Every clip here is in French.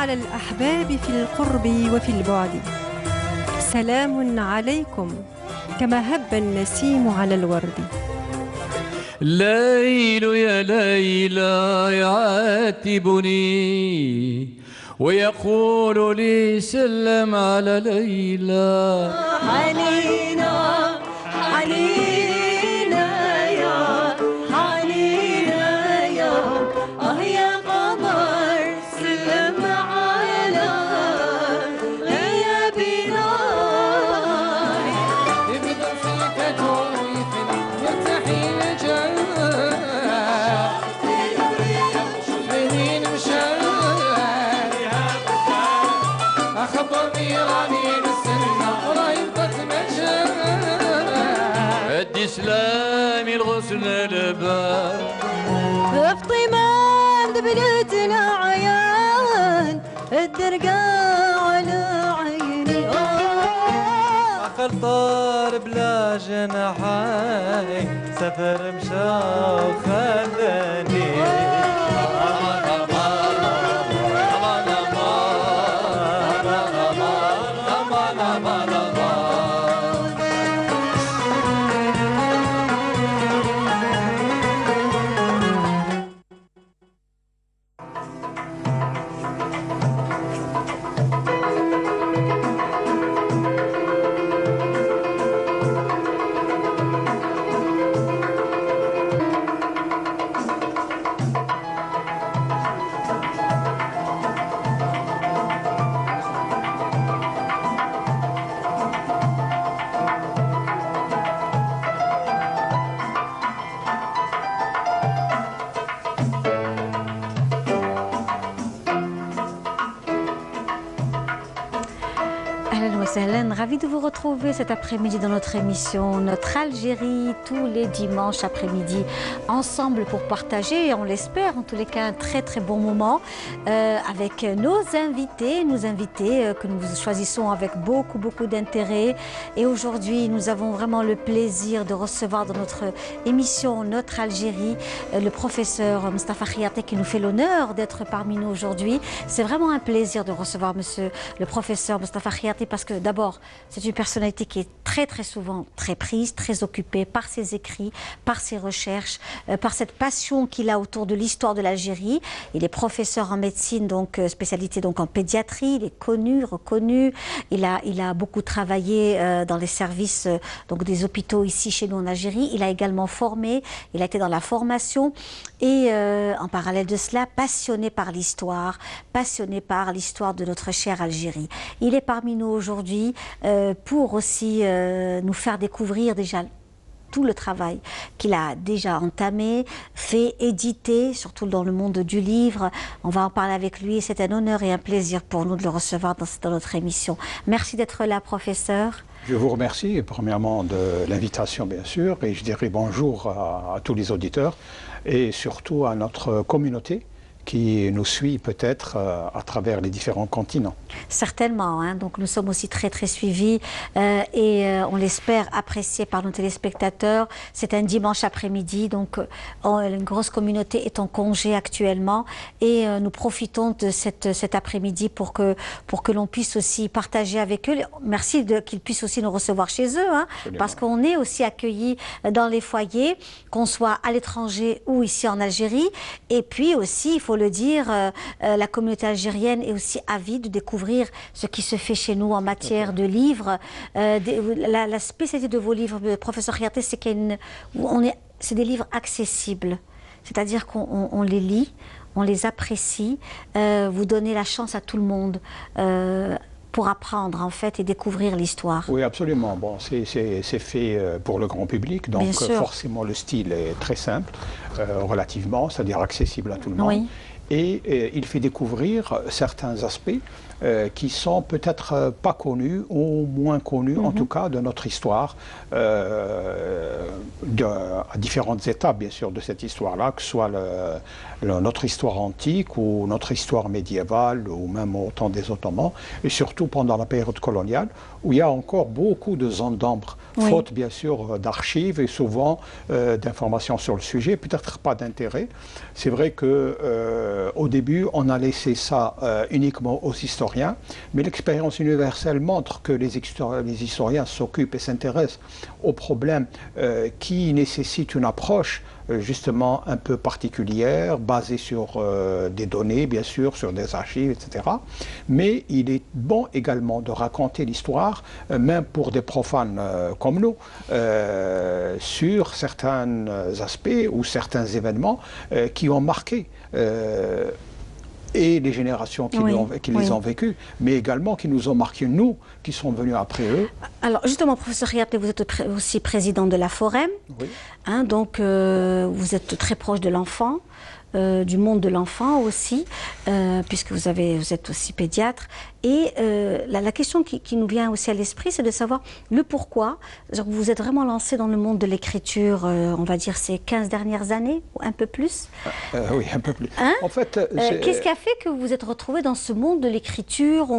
على الأحباب في القرب وفي البعد. سلام عليكم كما هب النسيم على الورد. الليل يا ليلى يعاتبني ويقول لي سلم على ليلى. حنينا حنينا يا حنينا يا يا قمر سلم على غيابنا. يبدو فيك تويف يرتحي الجاه فين مشى أخبرني راني نستنى رايبة مشى أدي سلامي الغسل الباب افطمان بنتنا عيان الدرقاء على عيني. عقل طار بلا جناحين سفر مشى وخذني. Ravi de vous retrouver cet après-midi dans notre émission Notre Algérie, tous les dimanches après-midi, ensemble pour partager, on l'espère en tous les cas, un très très bon moment avec nos invités que nous choisissons avec beaucoup d'intérêt. Et aujourd'hui, nous avons vraiment le plaisir de recevoir dans notre émission Notre Algérie le professeur Mostafa Khiaty qui nous fait l'honneur d'être parmi nous aujourd'hui. C'est vraiment un plaisir de recevoir monsieur le professeur Mostafa Khiaty parce que d'abord, c'est une personnalité qui est très souvent très prise, très occupée par ses écrits, par ses recherches, par cette passion qu'il a autour de l'histoire de l'Algérie. Il est professeur en médecine, donc spécialité donc en pédiatrie. Il est connu, reconnu. Il a beaucoup travaillé dans les services donc des hôpitaux ici chez nous en Algérie. Il a également formé. Il a été dans la formation et en parallèle de cela, passionné par l'histoire de notre chère Algérie. Il est parmi nous aujourd'hui pour aussi nous faire découvrir déjà tout le travail qu'il a déjà entamé, fait, édité, surtout dans le monde du livre. On va en parler avec lui et c'est un honneur et un plaisir pour nous de le recevoir dans notre émission. Merci d'être là, professeur. Je vous remercie, premièrement, de l'invitation, bien sûr, et je dirais bonjour à tous les auditeurs et surtout à notre communauté qui nous suit peut-être à travers les différents continents. Certainement, hein. Donc nous sommes aussi très suivis et on l'espère appréciés par nos téléspectateurs. C'est un dimanche après-midi, donc une grosse communauté est en congé actuellement et nous profitons de cet après-midi pour que l'on puisse aussi partager avec eux. Merci qu'ils puissent aussi nous recevoir chez eux, hein, parce qu'on est aussi accueillis dans les foyers, qu'on soit à l'étranger ou ici en Algérie. Et puis aussi, il faut le dire, la communauté algérienne est aussi avide de découvrir ce qui se fait chez nous en matière de livres. La spécialité de vos livres, professeur Khiaty, c'est c'est des livres accessibles. C'est-à-dire qu'on les lit, on les apprécie, vous donnez la chance à tout le monde pour apprendre en fait et découvrir l'histoire. Oui, absolument. Bon, c'est fait pour le grand public, donc forcément le style est très simple, relativement, c'est-à-dire accessible à tout le monde. Oui. Et il fait découvrir certains aspects qui sont peut-être pas connus ou moins connus, en tout cas, de notre histoire, à différentes étapes, bien sûr, de cette histoire-là, que ce soit notre histoire antique ou notre histoire médiévale ou même au temps des Ottomans, et surtout pendant la période coloniale, où il y a encore beaucoup de zones d'ombre, faute bien sûr d'archives et souvent d'informations sur le sujet, peut-être pas d'intérêt. C'est vrai que Au début, on a laissé ça uniquement aux historiens, mais l'expérience universelle montre que les historiens s'occupent et s'intéressent aux problèmes qui nécessitent une approche justement un peu particulière, basée sur des données, bien sûr, sur des archives, etc. Mais il est bon également de raconter l'histoire, même pour des profanes comme nous, sur certains aspects ou certains événements qui ont marqué et les générations qui, les ont vécus, mais également qui nous ont marqués, nous, qui sont venus après eux. Alors justement, professeur Riaplé, vous êtes aussi président de la Forem, oui. Hein, donc vous êtes très proche de l'enfant, du monde de l'enfant aussi, puisque vous êtes aussi pédiatre. Et la question qui nous vient aussi à l'esprit, c'est de savoir le pourquoi. Genre, vous êtes vraiment lancé dans le monde de l'écriture, on va dire, ces 15 dernières années, ou un peu plus. Oui, un peu plus. Hein, en fait, qu'est-ce qui a fait que vous vous êtes retrouvé dans ce monde de l'écriture?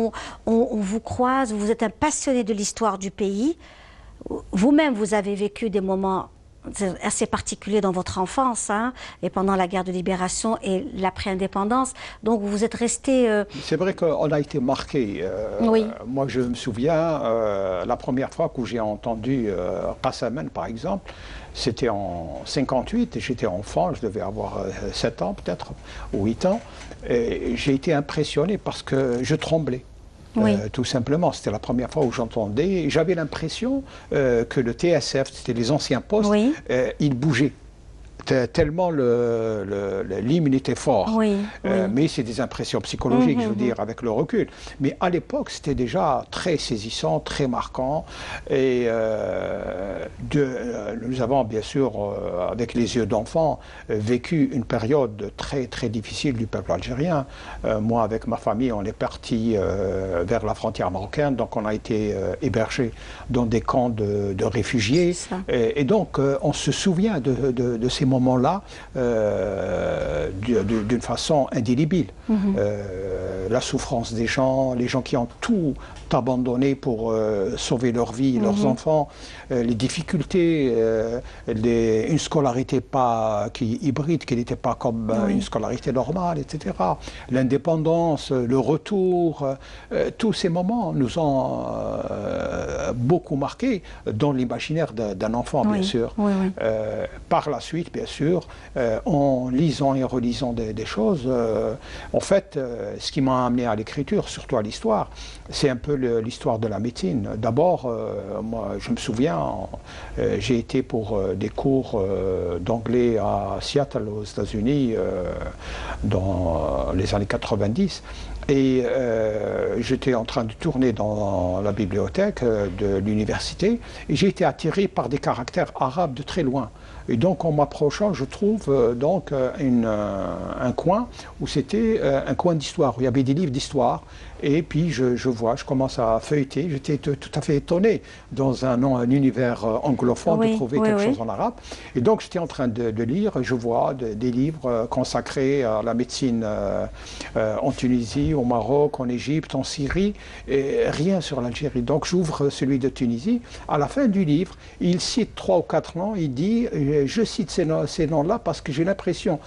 On vous croise, vous êtes un passionné de l'histoire du pays. Vous-même, vous avez vécu des moments assez particulier dans votre enfance, hein, et pendant la guerre de libération et l'après-indépendance. Donc vous êtes resté... C'est vrai qu'on a été marqué. Oui. Moi, je me souviens, la première fois que j'ai entendu Qassaman, par exemple, c'était en 58, et j'étais enfant, je devais avoir 7 ans peut-être, ou 8 ans, et j'ai été impressionné parce que je tremblais. Oui. Tout simplement, c'était la première fois où j'entendais. J'avais l'impression que le TSF, c'était les anciens postes, oui. Il bougeait. Tellement l'hymne était fort. Oui, mais c'est des impressions psychologiques, je veux dire, avec le recul. Mais à l'époque, c'était déjà très saisissant, très marquant. Et nous avons, bien sûr, avec les yeux d'enfant, vécu une période très, très difficile du peuple algérien. Moi, avec ma famille, on est parti vers la frontière marocaine, donc on a été hébergés dans des camps de réfugiés. Et donc, on se souvient de ces moment-là d'une façon indélébile. La souffrance des gens, les gens qui ont tout abandonné pour sauver leur vie, leurs enfants, les difficultés, une scolarité hybride, qui n'était pas comme une scolarité normale, etc. L'indépendance, le retour, tous ces moments nous ont beaucoup marqués dans l'imaginaire d'un enfant, bien sûr. Par la suite, bien sûr, en lisant et relisant des choses, en fait, ce qui m'a amené à l'écriture, surtout à l'histoire, c'est un peu l'histoire de la médecine. D'abord, moi, je me souviens, j'ai été pour des cours d'anglais à Seattle, aux États-Unis, dans les années 90. Et j'étais en train de tourner dans la bibliothèque de l'université et j'ai été attiré par des caractères arabes de très loin. Et donc en m'approchant, je trouve donc un coin où c'était un coin d'histoire, où il y avait des livres d'histoire. Et puis je commence à feuilleter. J'étais tout à fait étonné dans un univers anglophone de trouver quelque chose en arabe. Et donc j'étais en train de lire, je vois des livres consacrés à la médecine en Tunisie, au Maroc, en Égypte, en Syrie, et rien sur l'Algérie. Donc j'ouvre celui de Tunisie. À la fin du livre, il cite 3 ou 4 noms. Il dit, je cite ces noms-là parce que j'ai l'impression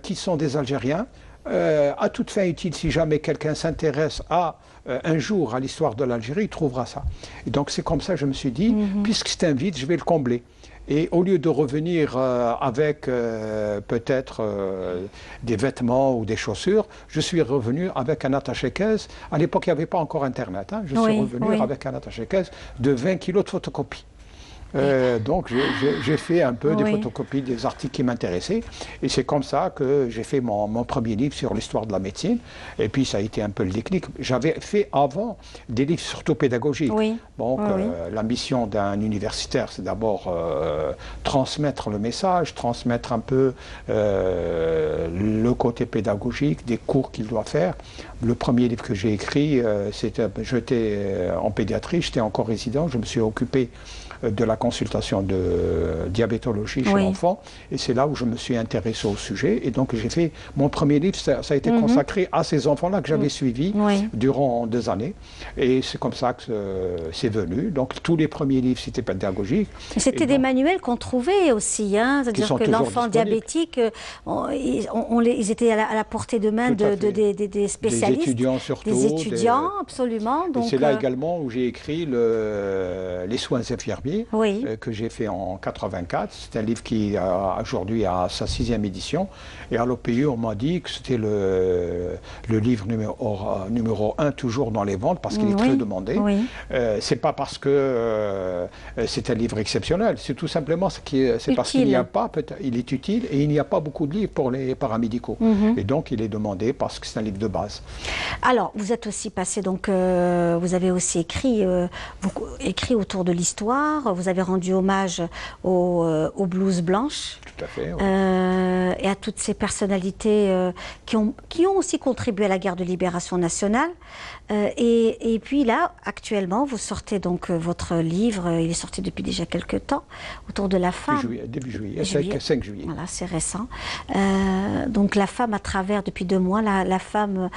qu'ils sont des Algériens. À toute fin utile, si jamais quelqu'un s'intéresse un jour à l'histoire de l'Algérie, il trouvera ça. Et donc c'est comme ça que je me suis dit, puisque c'est un vide, je vais le combler. Et au lieu de revenir avec peut-être des vêtements ou des chaussures, je suis revenu avec un attaché-caisse. À l'époque, il n'y avait pas encore Internet. Hein. Je suis revenu avec un attaché-caisse de 20 kilos de photocopies. Donc j'ai fait un peu des photocopies des articles qui m'intéressaient et c'est comme ça que j'ai fait mon premier livre sur l'histoire de la médecine et puis ça a été un peu le déclic. J'avais fait avant des livres surtout pédagogiques. Donc la mission d'un universitaire, c'est d'abord transmettre le message, transmettre un peu le côté pédagogique des cours qu'il doit faire. Le premier livre que j'ai écrit, j'étais en pédiatrie, j'étais encore résident, je me suis occupé de la consultation de diabétologie chez Oui. l'enfant. Et c'est là où je me suis intéressé au sujet. Et donc j'ai fait mon premier livre, ça a été consacré à ces enfants-là que j'avais suivis Oui. durant 2 années. Et c'est comme ça que c'est venu. Donc tous les premiers livres, c'était pédagogique. C'était Et des donc, manuels qu'on trouvait aussi, hein, c'est-à-dire sont que toujours l'enfant disponibles. diabétique, ils étaient à la portée de main Tout à fait. des spécialistes. Des étudiants surtout. Des étudiants, absolument. Et Donc, c'est là également où j'ai écrit les soins infirmiers, Oui. que j'ai fait en 84. C'est un livre qui aujourd'hui a sa 6e édition. Et à l'OPU, on m'a dit que c'était le livre numéro 1 toujours dans les ventes parce qu'il est Oui. très demandé. Oui. C'est pas parce que c'est un livre exceptionnel, c'est tout simplement c'est parce qu'il Utile. n'y a pas, il est utile et il n'y a pas beaucoup de livres pour les paramédicaux. Et donc il est demandé parce que c'est un livre de base. Alors, vous êtes aussi passé, donc, vous avez aussi écrit autour de l'histoire, vous avez rendu hommage aux blouses blanches. Tout à fait. Oui. Et à toutes ces personnalités qui ont aussi contribué à la guerre de libération nationale. Et puis là, actuellement, vous sortez donc votre livre, il est sorti depuis déjà quelques temps, autour de la femme. Début juillet, 5 juillet. Voilà, c'est récent. Donc la femme à travers, depuis 2 mois, la femme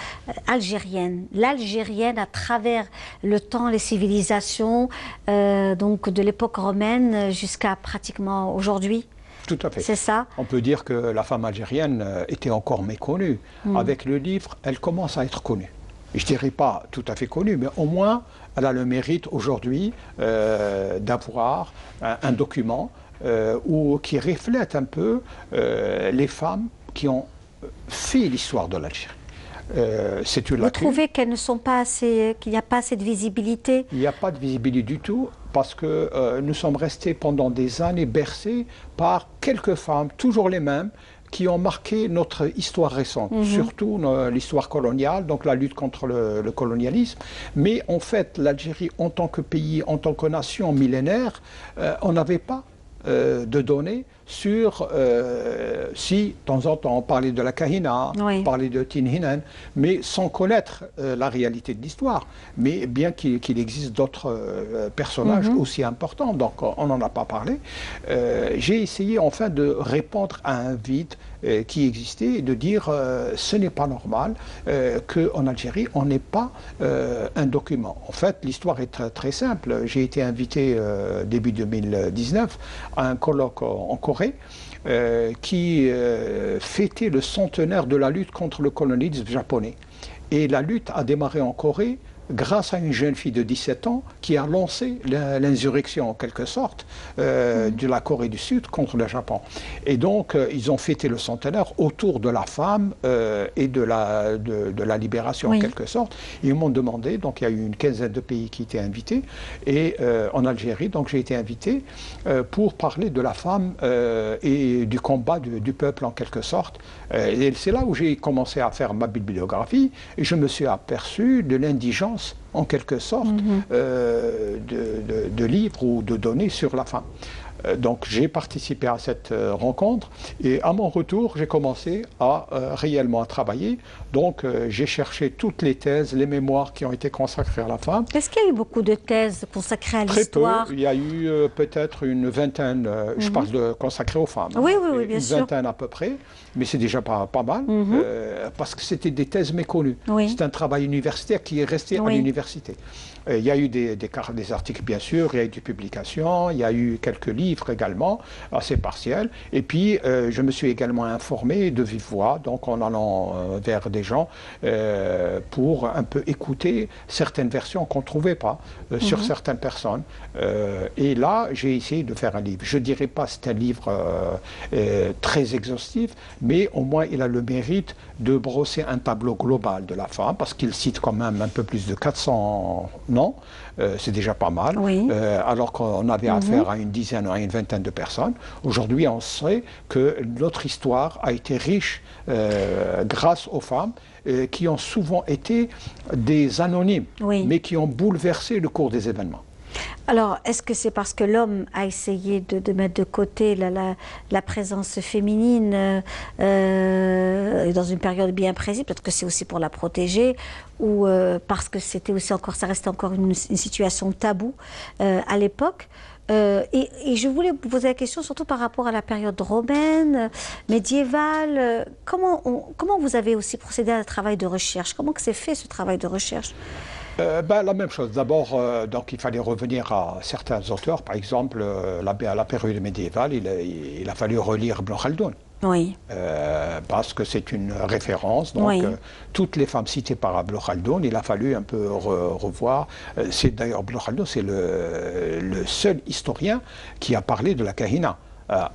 algérienne. L'Algérienne à travers le temps, les civilisations, donc de l'époque romaine jusqu'à pratiquement aujourd'hui. Tout à fait. C'est ça. On peut dire que la femme algérienne était encore méconnue. Avec le livre, elle commence à être connue. Je ne dirais pas tout à fait connue, mais au moins, elle a le mérite aujourd'hui d'avoir un document qui reflète un peu les femmes qui ont fait l'histoire de l'Algérie. C'est une Vous lacune. trouvez qu'elles ne sont pas assez, qu'il n'y a pas assez de visibilité? Il n'y a pas de visibilité du tout parce que nous sommes restés pendant des années bercés par quelques femmes, toujours les mêmes, qui ont marqué notre histoire récente, surtout l'histoire coloniale, donc la lutte contre le colonialisme. Mais en fait, l'Algérie, en tant que pays, en tant que nation millénaire, on n'avait pas de données sur si, de temps en temps, on parlait de la Kahina, Oui. on parlait de Tinhinan, mais sans connaître la réalité de l'histoire. Mais bien qu'il existe d'autres personnages aussi importants, donc on n'en a pas parlé, j'ai essayé enfin de répondre à un vide qui existait et de dire ce n'est pas normal qu'en Algérie, on n'ait pas un document. En fait, l'histoire est très, très simple. J'ai été invité début 2019 à un colloque en Corée qui fêtait le centenaire de la lutte contre le colonialisme japonais. Et la lutte a démarré en Corée grâce à une jeune fille de 17 ans qui a lancé l'insurrection en quelque sorte de la Corée du Sud contre le Japon. Et donc ils ont fêté le centenaire autour de la femme et de la libération en quelque sorte. Ils m'ont demandé, donc il y a eu une quinzaine de pays qui étaient invités, et en Algérie, donc j'ai été invité pour parler de la femme et du combat du peuple en quelque sorte. Et c'est là où j'ai commencé à faire ma bibliographie et je me suis aperçu de l'indigence en quelque sorte de livres ou de données sur la femme. Donc j'ai participé à cette rencontre et à mon retour j'ai commencé à réellement à travailler. Donc j'ai cherché toutes les thèses, les mémoires qui ont été consacrées à la femme. Est-ce qu'il y a eu beaucoup de thèses consacrées à Très peu, l'histoire? il y a eu peut-être une vingtaine, je parle de consacrées aux femmes. Oui, oui, bien sûr. Une vingtaine à peu près, mais c'est déjà pas mal, parce que c'était des thèses méconnues. Oui. C'est un travail universitaire qui est resté à l'université. Il y a eu des articles, bien sûr, il y a eu des publications, il y a eu quelques livres également, assez partiels. Et puis, je me suis également informé de vive voix, donc en allant vers des gens pour un peu écouter certaines versions qu'on ne trouvait pas sur certaines personnes. Et là, j'ai essayé de faire un livre. Je ne dirais pas que c'est un livre très exhaustif, mais au moins il a le mérite de brosser un tableau global de la femme, parce qu'il cite quand même un peu plus de 400 noms, c'est déjà pas mal, alors qu'on avait affaire à une dizaine ou à une vingtaine de personnes. Aujourd'hui, on sait que notre histoire a été riche grâce aux femmes qui ont souvent été des anonymes, mais qui ont bouleversé le cours des événements. Alors, est-ce que c'est parce que l'homme a essayé de mettre de côté la présence féminine dans une période bien précise, peut-être que c'est aussi pour la protéger, ou parce que c'était aussi encore, ça restait encore une situation taboue à l'époque. Et je voulais vous poser la question surtout par rapport à la période romaine, médiévale. Comment vous avez aussi procédé à un travail de recherche? Comment que s'est fait ce travail de recherche? La même chose. D'abord, donc, il fallait revenir à certains auteurs. Par exemple, à la période médiévale, il a fallu relire Ibn Khaldoun. Oui. Parce que c'est une référence. Donc, Oui. toutes les femmes citées par Ibn Khaldoun, il a fallu un peu revoir. C'est d'ailleurs Ibn Khaldoun, c'est le seul historien qui a parlé de la kahina.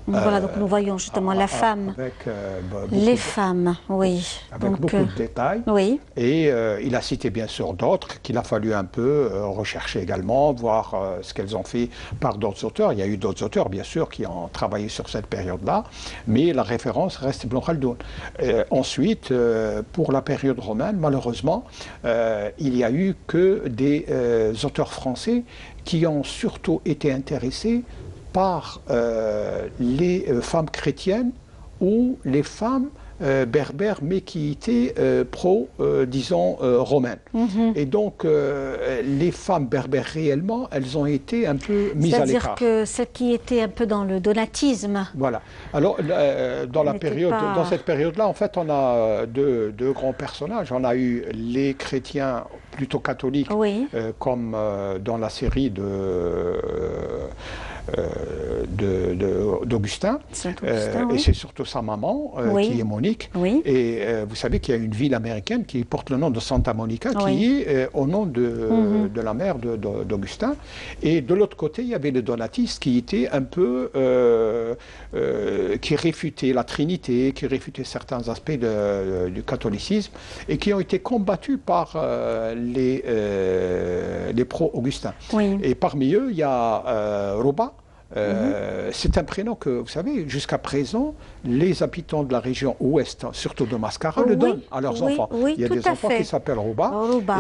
Voilà, donc nous voyons justement la femme, avec, les femmes, oui. avec Donc, beaucoup de détails. oui. Et il a cité bien sûr d'autres qu'il a fallu un peu rechercher également, voir ce qu'elles ont fait par d'autres auteurs. Il y a eu d'autres auteurs bien sûr qui ont travaillé sur cette période-là, mais la référence reste Ibn Khaldoun. Ensuite, pour la période romaine, malheureusement, il n'y a eu que des auteurs français qui ont surtout été intéressés par les femmes chrétiennes ou les femmes berbères, mais qui étaient disons, romaines. Et donc, les femmes berbères réellement, elles ont été un peu mises à l'écart. C'est-à-dire que celles qui étaient un peu dans le donatisme. Voilà. Alors, dans cette période-là, en fait, on a deux grands personnages. On a eu les chrétiens plutôt catholiques, Oui. comme dans la série d'Augustin, oui. et c'est surtout sa maman Oui. qui est Monique. Oui. Et vous savez qu'il y a une ville américaine qui porte le nom de Santa Monica, Oui. qui est au nom de la mère d'Augustin. Et de l'autre côté, il y avait les donatistes qui étaient un peu qui réfutaient la Trinité, qui réfutaient certains aspects du catholicisme et qui ont été combattus par les pro-Augustins. Oui. Et parmi eux, il y a Roba. C'est un prénom que, vous savez, jusqu'à présent, les habitants de la région ouest, surtout de Mascara, le donnent à leurs enfants. Oui, il y a des enfants qui s'appellent Roba,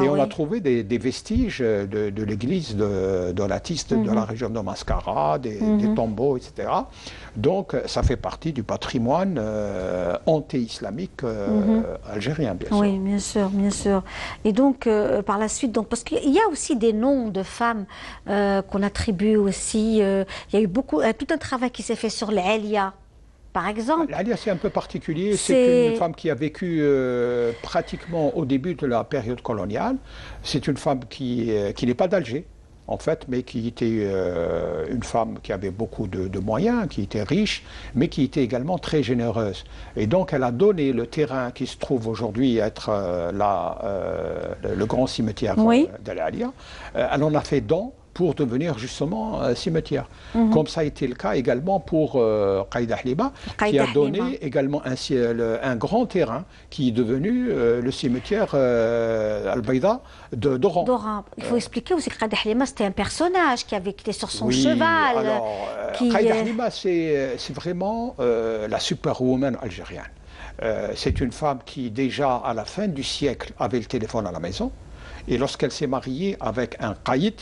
et on a trouvé des vestiges de l'église donatiste de la région de Mascara, des tombeaux, etc. Donc, ça fait partie du patrimoine anté-islamique algérien, bien sûr. Oui, bien sûr, bien sûr. Et donc, par la suite, donc, parce qu'il y a aussi des noms de femmes qu'on attribue aussi. Il y a eu tout un travail qui s'est fait sur l'Alia, par exemple. L'Alia, c'est un peu particulier. C'est une femme qui a vécu pratiquement au début de la période coloniale. C'est une femme qui n'est pas d'Alger, en fait, mais qui était une femme qui avait beaucoup de moyens, qui était riche, mais qui était également très généreuse. Et donc, elle a donné le terrain qui se trouve aujourd'hui être le grand cimetière d'Al Alia. Elle en a fait don pour devenir justement cimetière. Comme ça a été le cas également pour Qaïda Halima, qui a donné également un grand terrain qui est devenu le cimetière Al-Baïda d'Oran. Il faut expliquer aussi que Qaïda Halima, c'était un personnage qui était sur son cheval. Alors, Qaïda Halima, c'est vraiment la superwoman algérienne. C'est une femme qui, déjà à la fin du siècle, avait le téléphone à la maison. Et lorsqu'elle s'est mariée avec un qaïd,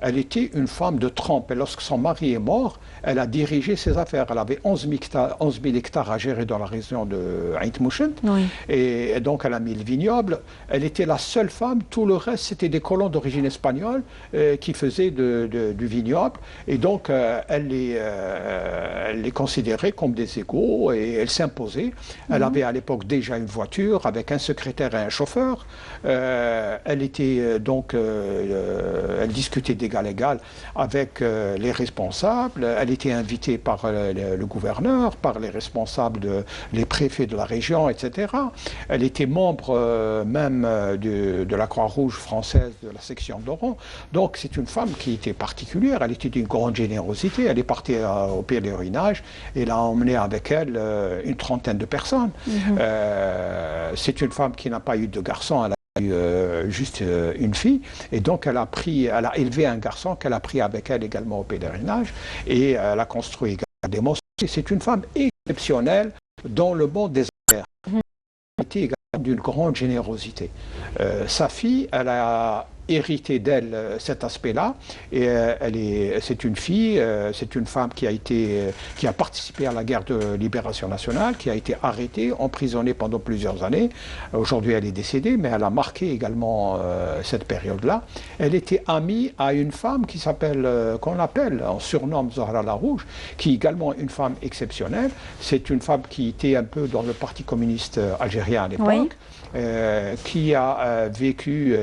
elle était une femme de trempe. Et lorsque son mari est mort, elle a dirigé ses affaires. Elle avait 11 000 hectares à gérer dans la région de Aït Mouchent. Oui. Et donc, elle a mis le vignoble. Elle était la seule femme. Tout le reste, c'était des colons d'origine espagnole qui faisaient du vignoble. Et donc, elle les considérait comme des égaux et elle s'imposait. Elle avait à l'époque déjà une voiture avec un secrétaire et un chauffeur. Elle était donc... elle discutait d'égal à égal avec les responsables. Elle était invitée par le gouverneur, par les responsables, les préfets de la région, etc. Elle était membre même de la Croix-Rouge française de la section d'Oran. Donc c'est une femme qui était particulière. Elle était d'une grande générosité. Elle est partie au pèlerinage et elle a emmené avec elle une trentaine de personnes. C'est une femme qui n'a pas eu de garçon. Elle juste une fille, et donc elle a élevé un garçon qu'elle a pris avec elle également au pèlerinage, et elle a construit également des mosquées. C'est une femme exceptionnelle dans le monde des affaires. Elle était également d'une grande générosité. Sa fille, elle a hérité d'elle cet aspect-là, et c'est une fille, c'est une femme qui a participé à la guerre de libération nationale, qui a été arrêtée, emprisonnée pendant plusieurs années. Aujourd'hui, elle est décédée, mais elle a marqué également cette période-là. Elle était amie à une femme qu'on appelle, on surnomme Zahra la Rouge, qui est également une femme exceptionnelle. C'est une femme qui était un peu dans le Parti communiste algérien à l'époque. Oui. Qui a vécu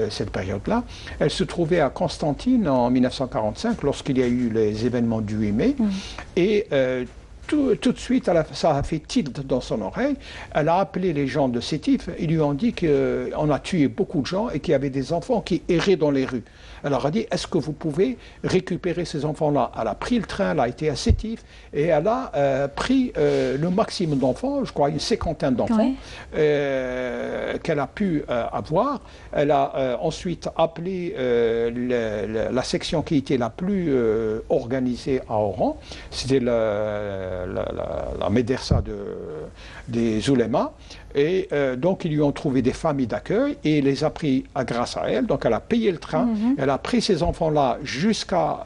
cette période-là. Elle se trouvait à Constantine en 1945 lorsqu'il y a eu les événements du 8 mai. Et tout de suite, ça a fait tilt dans son oreille. Elle a appelé les gens de Sétif. Ils lui ont dit qu'on a tué beaucoup de gens et qu'il y avait des enfants qui erraient dans les rues. Elle leur a dit, est-ce que vous pouvez récupérer ces enfants-là? Elle a pris le train, elle a été à Sétif et elle a pris le maximum d'enfants, je crois une cinquantaine d'enfants, qu'elle a pu avoir. Elle a ensuite appelé la section qui était la plus organisée à Oran. C'était la médersa des oulémas. Et donc, ils lui ont trouvé des familles d'accueil et les a pris grâce à elle. Donc, elle a payé le train. Elle a pris ces enfants-là jusqu'à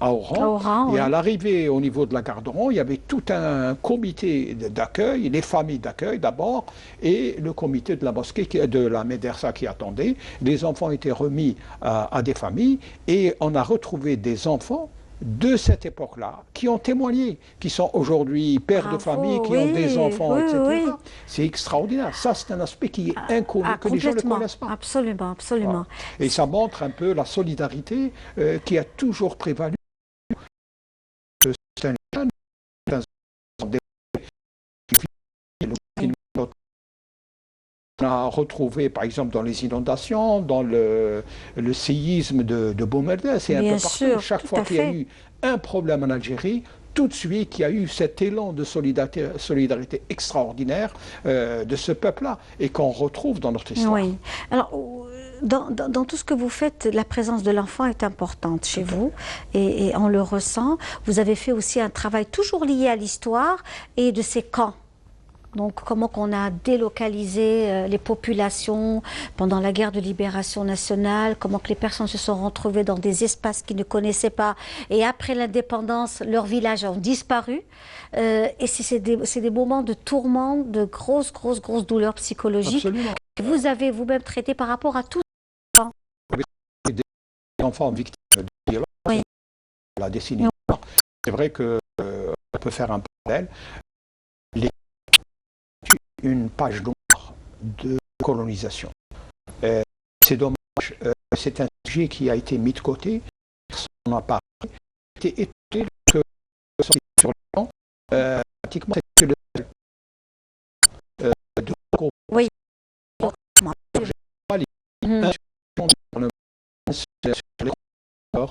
Oran. Et à l'arrivée au niveau de la gare d'Oran, il y avait tout un comité d'accueil, les familles d'accueil d'abord, et le comité de la mosquée, de la médersa qui attendait. Les enfants étaient remis à des familles et on a retrouvé des enfants de cette époque-là, qui ont témoigné, qui sont aujourd'hui pères de famille, qui ont des enfants, etc. Oui. C'est extraordinaire. Ça, c'est un aspect qui est inconnu, que les gens ne connaissent pas. Absolument, absolument. Voilà. Et ça montre un peu la solidarité qui a toujours prévalu. C'est un jeune, on a retrouvé, par exemple, dans les inondations, dans le séisme de Boumerdès, c'est un peu partout. Sûr, chaque fois qu'il y a eu un problème en Algérie, tout de suite, il y a eu cet élan de solidarité extraordinaire de ce peuple-là, et qu'on retrouve dans notre histoire. Oui. Alors, dans tout ce que vous faites, la présence de l'enfant est importante chez vous, et on le ressent. Vous avez fait aussi un travail toujours lié à l'histoire et de ces camps. Donc, comment qu'on a délocalisé les populations pendant la guerre de libération nationale, comment que les personnes se sont retrouvées dans des espaces qu'ils ne connaissaient pas. Et après l'indépendance, leurs villages ont disparu. Et c'est des moments de tourment, de grosses douleurs psychologiques. Absolument. Vous avez vous-même traité par rapport à tout ça. Des enfants victimes de violence, oui. La décennie. Oui. C'est vrai qu'on peut faire un parallèle. Une page noire de colonisation. C'est dommage, c'est un sujet qui a été mis de côté, personne n'a parlé. J'ai été étonné que sur le plan, pratiquement c'est le de groupe. Oui.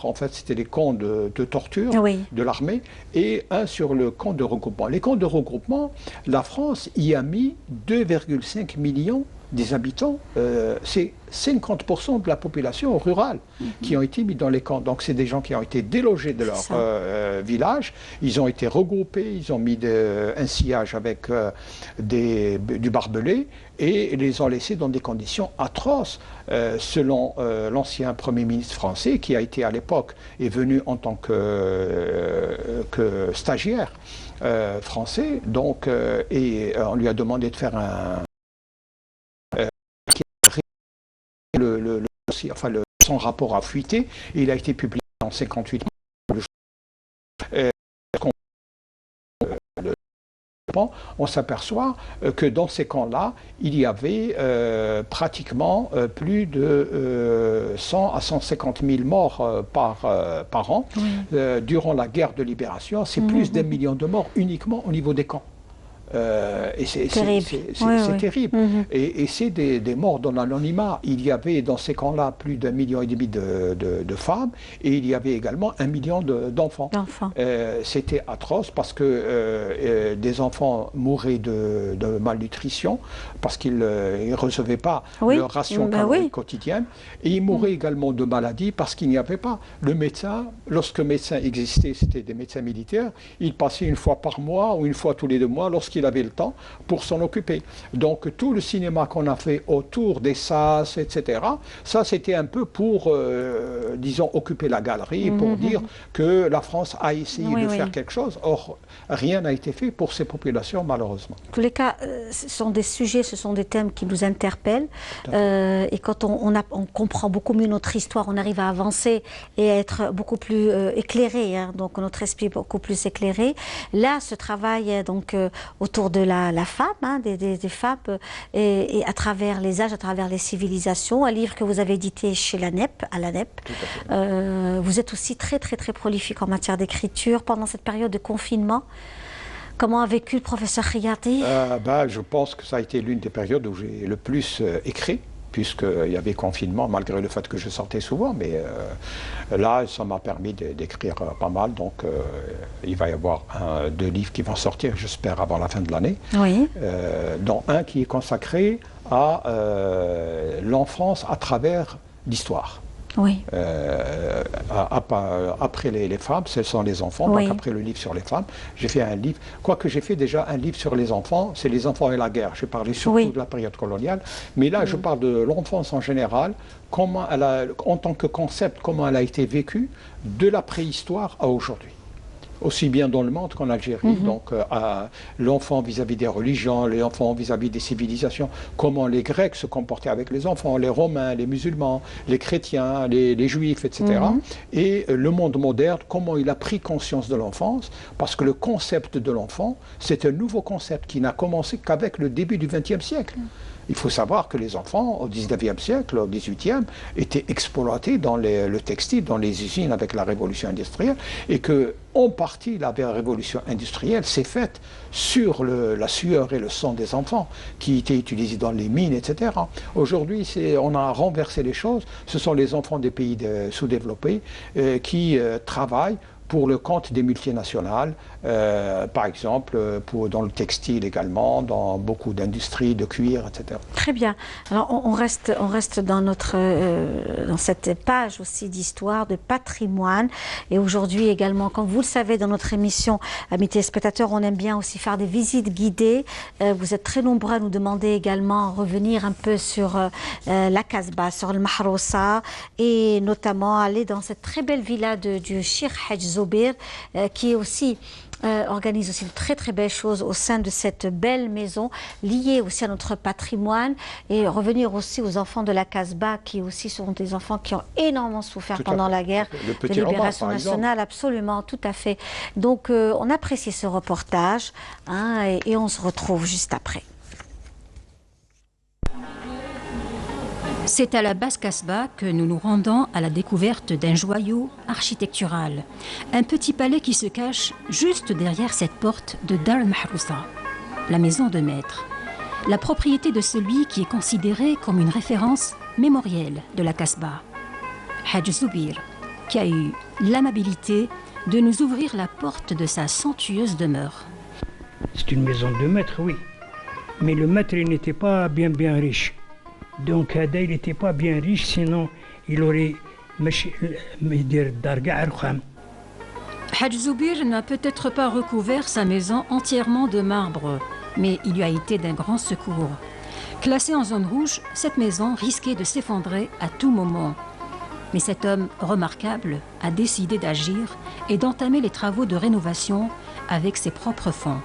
En fait, c'était les camps de torture de l'armée et un sur le camp de regroupement. Les camps de regroupement, la France y a mis 2,5 millions des habitants. C'est 50% de la population rurale qui ont été mis dans les camps. Donc, c'est des gens qui ont été délogés de leur village. Ils ont été regroupés, ils ont mis un sillage avec du barbelé et les ont laissés dans des conditions atroces. Selon l'ancien Premier ministre français, qui a été à l'époque, est venu en tant que stagiaire français, donc, et on lui a demandé de faire son rapport a fuité, et il a été publié en 1958. On s'aperçoit que dans ces camps-là, il y avait pratiquement plus de 100 à 150 000 morts par an. Durant la guerre de libération, c'est plus d'1 million de morts uniquement au niveau des camps. Et c'est terrible. Et c'est des morts dans l'anonymat. Il y avait dans ces camps-là plus d'1,5 million de femmes et il y avait également 1 million d'enfants. C'était atroce parce que des enfants mouraient de malnutrition parce qu'ils ne recevaient pas leur ration calorique quotidienne, et ils mouraient également de maladies parce qu'il n'y avait pas. Le médecin, lorsque le médecin existait, c'était des médecins militaires, ils passaient une fois par mois ou une fois tous les 2 mois lorsqu'il qu'il avait le temps pour s'en occuper. Donc tout le cinéma qu'on a fait autour des SAS, etc., ça c'était un peu pour, disons, occuper la galerie, pour dire que la France a essayé de faire quelque chose. Or, rien n'a été fait pour ces populations, malheureusement. En tous les cas, ce sont des sujets, ce sont des thèmes qui nous interpellent. Et quand on comprend beaucoup mieux notre histoire, on arrive à avancer et à être beaucoup plus éclairé, hein, donc notre esprit est beaucoup plus éclairé. Là, ce travail donc autour de la femme, hein, des femmes, et à travers les âges, à travers les civilisations, un livre que vous avez édité chez la NEP, à la NEP. Vous êtes aussi très prolifique en matière d'écriture pendant cette période de confinement. Comment a vécu le professeur Khiyati? Je pense que ça a été l'une des périodes où j'ai le plus écrit, puisqu'il y avait confinement, malgré le fait que je sortais souvent. Mais là, ça m'a permis d'écrire pas mal. Donc, il va y avoir 2 livres qui vont sortir, j'espère, avant la fin de l'année. Oui. Dont un qui est consacré à l'enfance à travers l'histoire. Oui. Après les femmes, ce sont les enfants. Oui. Donc après le livre sur les femmes, j'ai fait un livre. Quoique j'ai fait déjà un livre sur les enfants, c'est les enfants et la guerre. J'ai parlé surtout de la période coloniale. Mais là, je parle de l'enfance en général, comment elle a, en tant que concept, comment elle a été vécue de la préhistoire à aujourd'hui. Aussi bien dans le monde qu'en Algérie. Donc, l'enfant vis-à-vis des religions, les enfants vis-à-vis des civilisations, comment les Grecs se comportaient avec les enfants, les Romains, les musulmans, les chrétiens, les Juifs, etc. Et le monde moderne, comment il a pris conscience de l'enfance, parce que le concept de l'enfant, c'est un nouveau concept qui n'a commencé qu'avec le début du XXe siècle. Il faut savoir que les enfants, au XIXe siècle, au XVIIIe, étaient exploités dans le textile, dans les usines avec la révolution industrielle, et que, en partie, la révolution industrielle s'est faite sur la sueur et le sang des enfants, qui étaient utilisés dans les mines, etc. Aujourd'hui, on a renversé les choses. Ce sont les enfants des pays sous-développés qui travaillent pour le compte des multinationales, par exemple dans le textile également, dans beaucoup d'industries, de cuir, etc. Très bien. Alors on reste dans dans cette page aussi d'histoire, de patrimoine. Et aujourd'hui également, comme vous le savez, dans notre émission, amis téléspectateurs, on aime bien aussi faire des visites guidées. Vous êtes très nombreux à nous demander également revenir un peu sur la Kasbah, sur le Mahrousa, et notamment aller dans cette très belle villa du Cheikh Hadj Zoubir, qui est aussi organise aussi de très belles choses au sein de cette belle maison, liée aussi à notre patrimoine, et revenir aussi aux enfants de la Kasbah, qui aussi sont des enfants qui ont énormément souffert pendant la guerre de libération nationale. Absolument, tout à fait. Donc on apprécie ce reportage, hein, et on se retrouve juste après. C'est à la Basse Kasbah que nous nous rendons à la découverte d'un joyau architectural. Un petit palais qui se cache juste derrière cette porte de Dar al-Mahrousa, la maison de maître. La propriété de celui qui est considéré comme une référence mémorielle de la Kasbah. Hadj Zoubir, qui a eu l'amabilité de nous ouvrir la porte de sa somptueuse demeure. C'est une maison de maître, oui. Mais le maître, il n'était pas bien riche. Donc, il n'était pas bien riche, sinon il aurait Hadj Zoubir n'a peut-être pas recouvert sa maison entièrement de marbre, mais il lui a été d'un grand secours. Classée en zone rouge, cette maison risquait de s'effondrer à tout moment. Mais cet homme remarquable a décidé d'agir et d'entamer les travaux de rénovation avec ses propres fonds.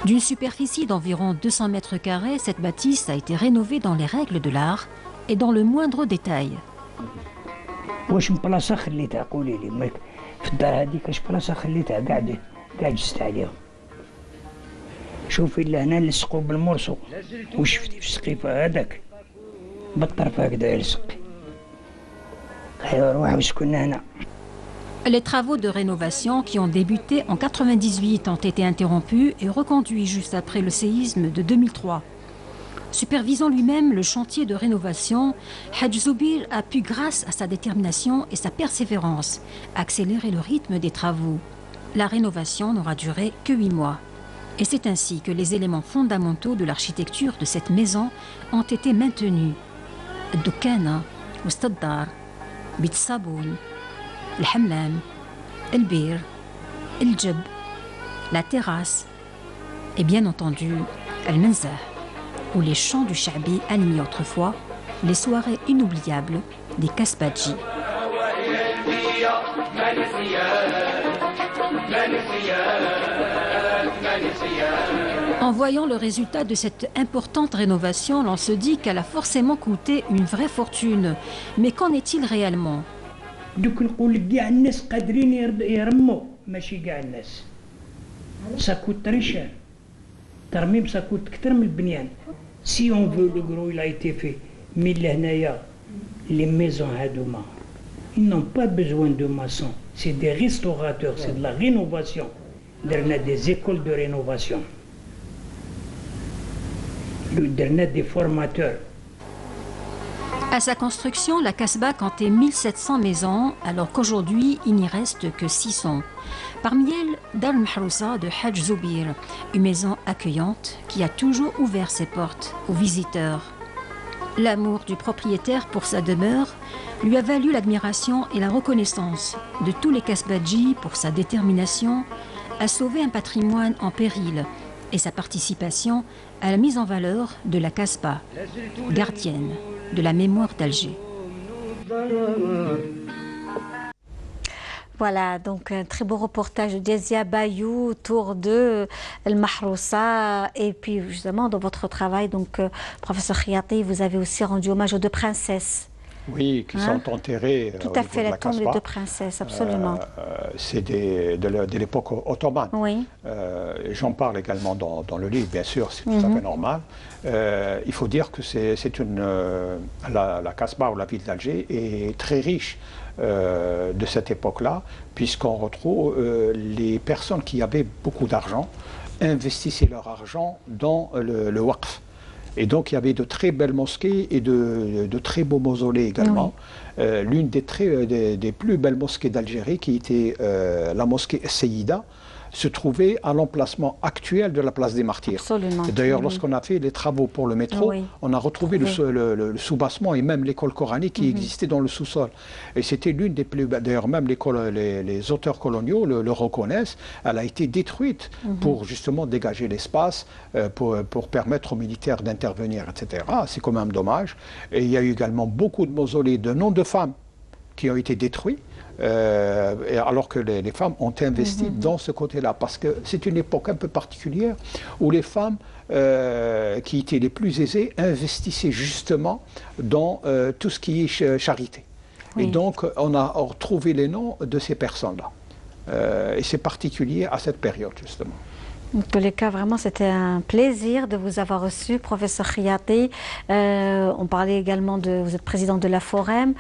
D'une superficie d'environ 200 mètres carrés, cette bâtisse a été rénovée dans les règles de l'art et dans le moindre détail. واش بلاصه خليتها قولي لي في الدار هذيك اش بلاصه خليتها قاعد جلست عليهم شوفي لهنا لصقوا بالمرصو وشفتي في السقيفه هذاك بالطرف هكذا يلصق خير روح وسكننا هنا. Les travaux de rénovation qui ont débuté en 1998 ont été interrompus et reconduits juste après le séisme de 2003. Supervisant lui-même le chantier de rénovation, Hadj Zoubir a pu, grâce à sa détermination et sa persévérance, accélérer le rythme des travaux. La rénovation n'aura duré que 8 mois. Et c'est ainsi que les éléments fondamentaux de l'architecture de cette maison ont été maintenus. الدكانة والصدار بيت الصابون الحمام البير الجب la terrasse et bien entendu Al-Menzah, ou les chants du Sha'bi animés autrefois, les soirées inoubliables des Kasbadji. En voyant le résultat de cette importante rénovation, l'on se dit qu'elle a forcément coûté une vraie fortune. Mais qu'en est-il réellement? دوك نقول لك كاع الناس قادرين يرموا ماشي كاع الناس ساكوت تري شير ترميم ساكوت كثر من البنيان سي اون فو لو غرو il a été fait مي لهنايا لي ميزون هادوما ils n'ont pas besoin de maçons c'est des restaurateurs c'est de la rénovation درنا des écoles de rénovation درنا des formateurs. À sa construction, la Kasbah comptait 1700 maisons, alors qu'aujourd'hui, il n'y reste que 600. Parmi elles, Dar al-Mahrousa de Hajj Zoubir, une maison accueillante qui a toujours ouvert ses portes aux visiteurs. L'amour du propriétaire pour sa demeure lui a valu l'admiration et la reconnaissance de tous les Kasbadji pour sa détermination à sauver un patrimoine en péril et sa participation à la mise en valeur de la Kasbah, gardienne de la mémoire d'Alger. Voilà, donc un très beau reportage de Dezia Bayou autour de El Mahrousa. Et puis justement, dans votre travail, donc professeur Khiati, vous avez aussi rendu hommage aux deux princesses. Oui, qui sont enterrées. Tout à fait, la tombe des deux princesses, absolument. C'est de l'époque ottomane. Oui. J'en parle également dans le livre, bien sûr, c'est tout à fait normal. Il faut dire que la Kasbah ou la ville d'Alger est très riche de cette époque-là, puisqu'on retrouve les personnes qui avaient beaucoup d'argent investissaient leur argent dans le waqf. Et donc il y avait de très belles mosquées et de très beaux mausolées également. Oui. L'une des plus belles mosquées d'Algérie, qui était la mosquée Seyida, se trouvait à l'emplacement actuel de la place des Martyrs. D'ailleurs, lorsqu'on a fait les travaux pour le métro, on a retrouvé le soubassement et même l'école coranique qui existait dans le sous-sol. Et c'était l'une des plus belles. D'ailleurs, même les auteurs coloniaux le reconnaissent. Elle a été détruite pour justement dégager l'espace, pour permettre aux militaires d'intervenir, etc. C'est quand même dommage. Et il y a eu également beaucoup de mausolées de noms de femmes qui ont été détruits. Alors que les femmes ont investi dans ce côté-là, parce que c'est une époque un peu particulière où les femmes qui étaient les plus aisées investissaient justement dans tout ce qui est charité. Oui. Et donc on a retrouvé les noms de ces personnes-là. Et c'est particulier à cette période justement. En tous les cas, vraiment, c'était un plaisir de vous avoir reçu, professeur Khiati. On parlait également vous êtes président de la Forem,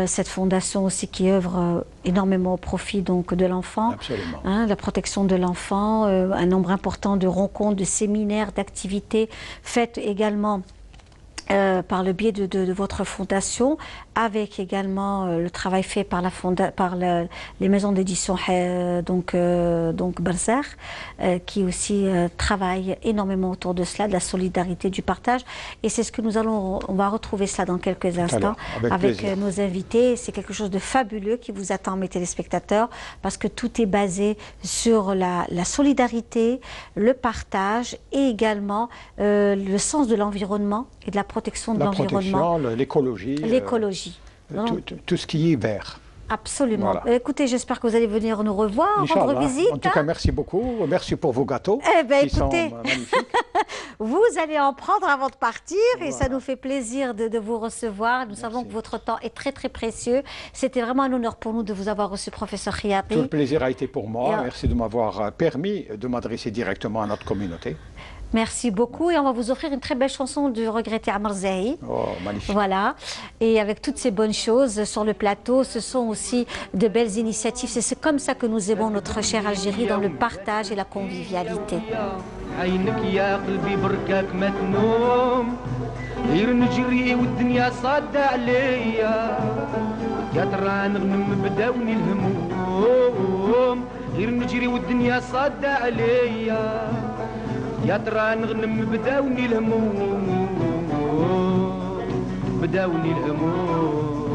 cette fondation aussi qui œuvre énormément au profit donc de l'enfant. Absolument. La protection de l'enfant, un nombre important de rencontres, de séminaires, d'activités faites également par le biais de votre fondation, avec également le travail fait par les maisons d'édition donc Barzakh, qui aussi travaillent énormément autour de cela, de la solidarité, du partage. Et c'est ce que on va retrouver cela dans quelques instants avec nos invités. C'est quelque chose de fabuleux qui vous attend, mes téléspectateurs, parce que tout est basé sur la solidarité, le partage et également le sens de l'environnement et de la protection de l'environnement. L'écologie. L'écologie. Tout ce qui est vert. Absolument. Voilà. Écoutez, j'espère que vous allez venir nous revoir, rendre visite. En tout cas, merci beaucoup. Merci pour vos gâteaux. Eh bien, écoutez, sont magnifiques. Vous allez en prendre avant de partir et ça nous fait plaisir de vous recevoir. Nous savons que votre temps est très, très précieux. C'était vraiment un honneur pour nous de vous avoir reçu, professeur Khiati. Tout le plaisir a été pour moi. Merci de m'avoir permis de m'adresser directement à notre communauté. Merci beaucoup et on va vous offrir une très belle chanson du regretté Amr Zahi. Oh, magnifique. Voilà. Et avec toutes ces bonnes choses sur le plateau, ce sont aussi de belles initiatives. C'est comme ça que nous aimons notre chère Algérie, dans le partage et la convivialité. يا ترى نغنم بداوني الهموم بداوني الهموم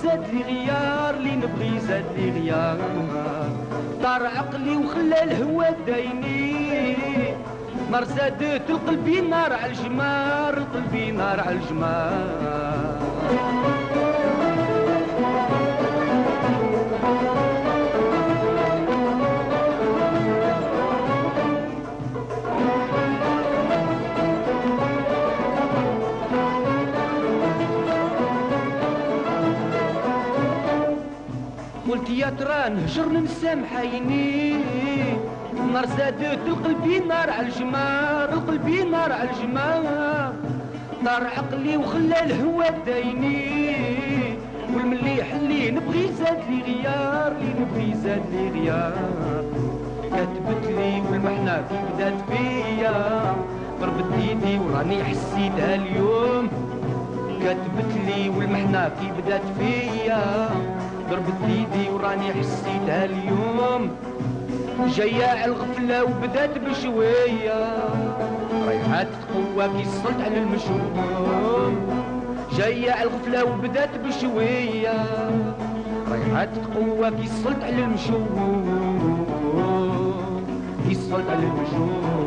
زاد لي غيار اللي نبغي زاد لي غيار طار عقلي وخلى الهوى دايني نار زادت القلبي نار على الجمار القلبي نار على الجمار قلت يا ترى نهجر نسامح عيني نار زادت القلبي نار على الجمار القلبي نار على الجمار طار عقلي وخلى الهوى دايني والمليح اللي نبغي زاد لي غيار اللي نبغي زاد لي غيار كتبت لي والمحنة كي بدات فيا ضربت ايدي وراني حسيتها اليوم كتبت لي والمحنة كي بدات فيا ضربت ايدي وراني حسيتها اليوم جاية على الغفلة وبدات بشوية ريحات قوة كي صلت على المشوم جاية على الغفلة وبدات بشوية ريحات قوة كي صلت على المشوم كي صلت على المشوم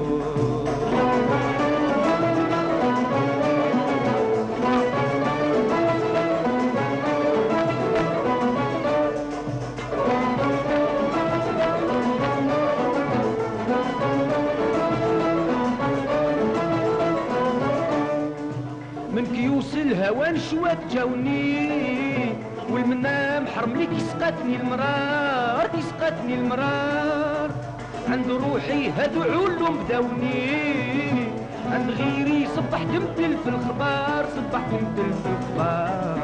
من كيوس الهوى نشوات جاوني والمنام حرم لي كي سقاتني المرار كي سقاتني المرار عند روحي هادو علوم بداوني عند غيري صبحت مدل في الخبار صبحت مدل في الخبار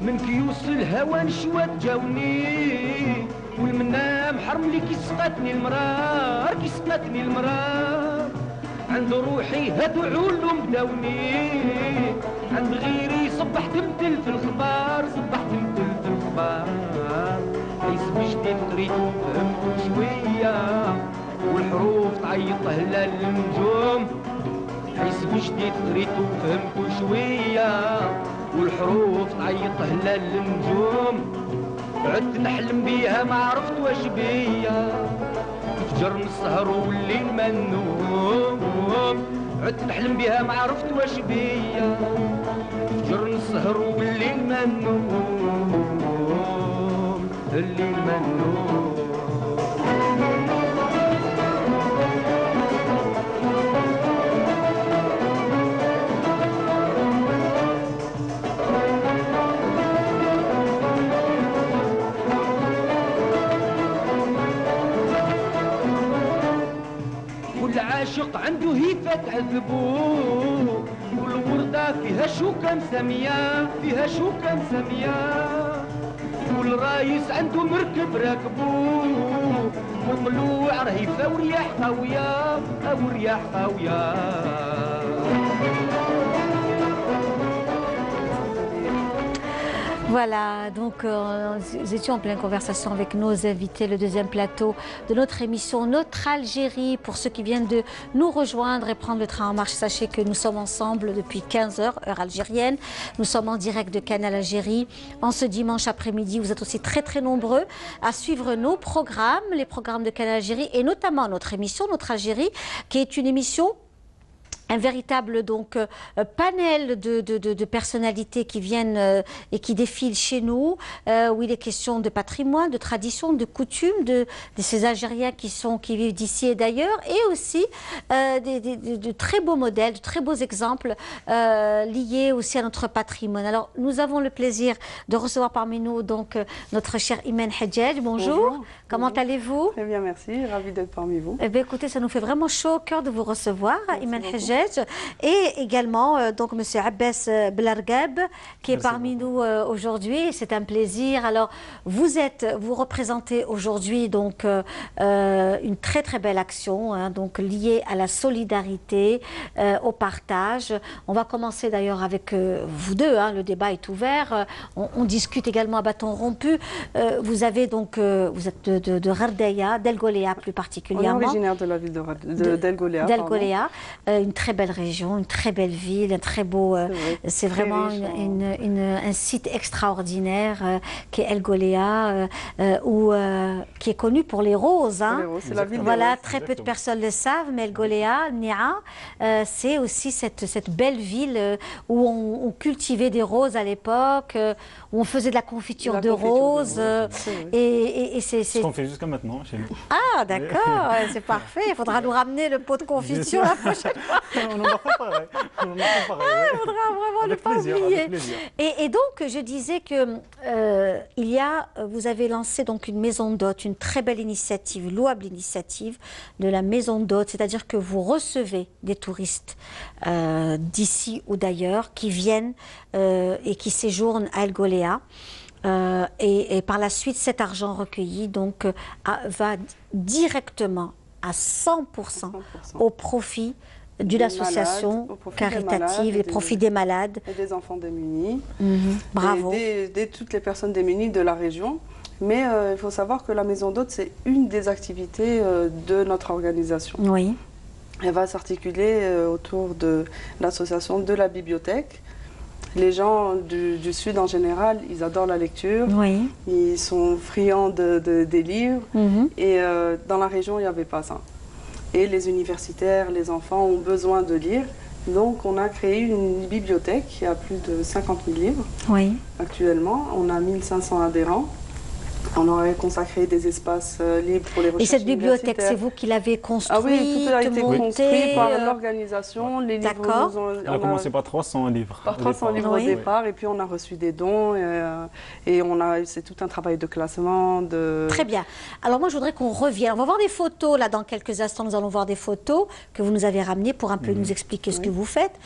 من كيوس الهوى نشوات جاوني والمنام حرم لي كي سقاتني المرار كي سقاتني المرار عند روحي هادو علوم بداوني عند غيري صبحت مدل في الخبار صبحت مدل في الخبار حسب جديد قريت وفهمت شوية والحروف تعيط هلال النجوم حسب جديد قريت وفهمت شوية والحروف تعيط هلال النجوم عدت نحلم بيها ما عرفت واش بيا فجر السهر والليل ما النوم عدت نحلم بيها ما عرفت واش بيا فجر السهر والليل ما النوم الليل ما النوم عاشق عنده هيفة تعذبوه والوردة فيها شوكة مسامية فيها شوكة مسامية والرايس عنده مركب راكبوه والقلوع رهيفة ورياح قوية ورياح قوية Voilà, donc nous étions en pleine conversation avec nos invités, le deuxième plateau de notre émission Notre Algérie. Pour ceux qui viennent de nous rejoindre et prendre le train en marche, sachez que nous sommes ensemble depuis 15h, heure algérienne. Nous sommes en direct de Canal Algérie. En ce dimanche après-midi, vous êtes aussi très nombreux à suivre nos programmes, les programmes de Canal Algérie et notamment notre émission Notre Algérie, qui est une émission un véritable donc panel de personnalités qui viennent et qui défilent chez nous, où il est question de patrimoine, de tradition, de coutumes, de ces Algériens qui vivent d'ici et d'ailleurs, et aussi de très beaux modèles, de très beaux exemples liés aussi à notre patrimoine. Alors nous avons le plaisir de recevoir parmi nous donc notre cher Imen Hadjadj. Bonjour. Comment allez-vous? Très bien, merci. Ravie d'être parmi vous. Eh bien, écoutez, ça nous fait vraiment chaud au cœur de vous recevoir, Imen Hadjadj. Hajjaj. Et également, donc, M. Abbas Blargab, qui est parmi nous aujourd'hui. C'est un plaisir. Alors, vous représentez aujourd'hui donc une très très belle action, hein, donc liée à la solidarité, au partage. On va commencer d'ailleurs avec vous deux, hein, le débat est ouvert. On discute également à bâton rompu. Vous avez donc, vous êtes de Ghardaya, d'El Golea plus particulièrement. On est originaire de la ville d'El Golea. D'El Golea, une très belle région, une très belle ville, un très beau. C'est vraiment un site extraordinaire qui est El Golea, qui est connu pour les roses. Hein. C'est la ville voilà, des roses. très peu de personnes le savent, mais El Golea, Nia, c'est aussi cette belle ville où on cultivait des roses à l'époque, où on faisait de la confiture de roses. Et c'est ce qu'on fait jusqu'à maintenant chez nous. Ah, d'accord, c'est parfait. Il faudra nous ramener le pot de confiture la prochaine fois. On en a préparé. Il faudra vraiment ne pas oublier. Et donc, je disais que vous avez lancé donc une maison d'hôtes, une très belle initiative, louable initiative de la maison d'hôtes, c'est-à-dire que vous recevez des touristes d'ici ou d'ailleurs qui viennent et qui séjournent à El Golea. Et par la suite, cet argent recueilli donc, va directement à 100% au profit d'une association caritative, et profit des malades. Et des enfants démunis. Bravo. Et toutes les personnes démunies de la région. Mais il faut savoir que la maison d'hôtes, c'est une des activités de notre organisation. Oui. Elle va s'articuler autour de l'association de la bibliothèque. Les gens du Sud en général, ils adorent la lecture, oui. Ils sont friands des livres, et dans la région, il n'y avait pas ça. Et les universitaires, les enfants ont besoin de lire, donc on a créé une bibliothèque qui a plus de 50 000 livres actuellement, on a 1500 adhérents. On aurait consacré des espaces libres pour les recherches. Et cette bibliothèque, c'est vous qui l'avez construite? Ah oui, tout a été construit par l'organisation. Les livres, on a commencé par 300 livres. Par 300 livres au départ, et puis on a reçu des dons, et c'est tout un travail de classement. Très bien. Alors moi, je voudrais qu'on revienne. On va voir des photos, là, dans quelques instants, nous allons voir des photos que vous nous avez ramenées pour un peu nous expliquer ce que vous faites.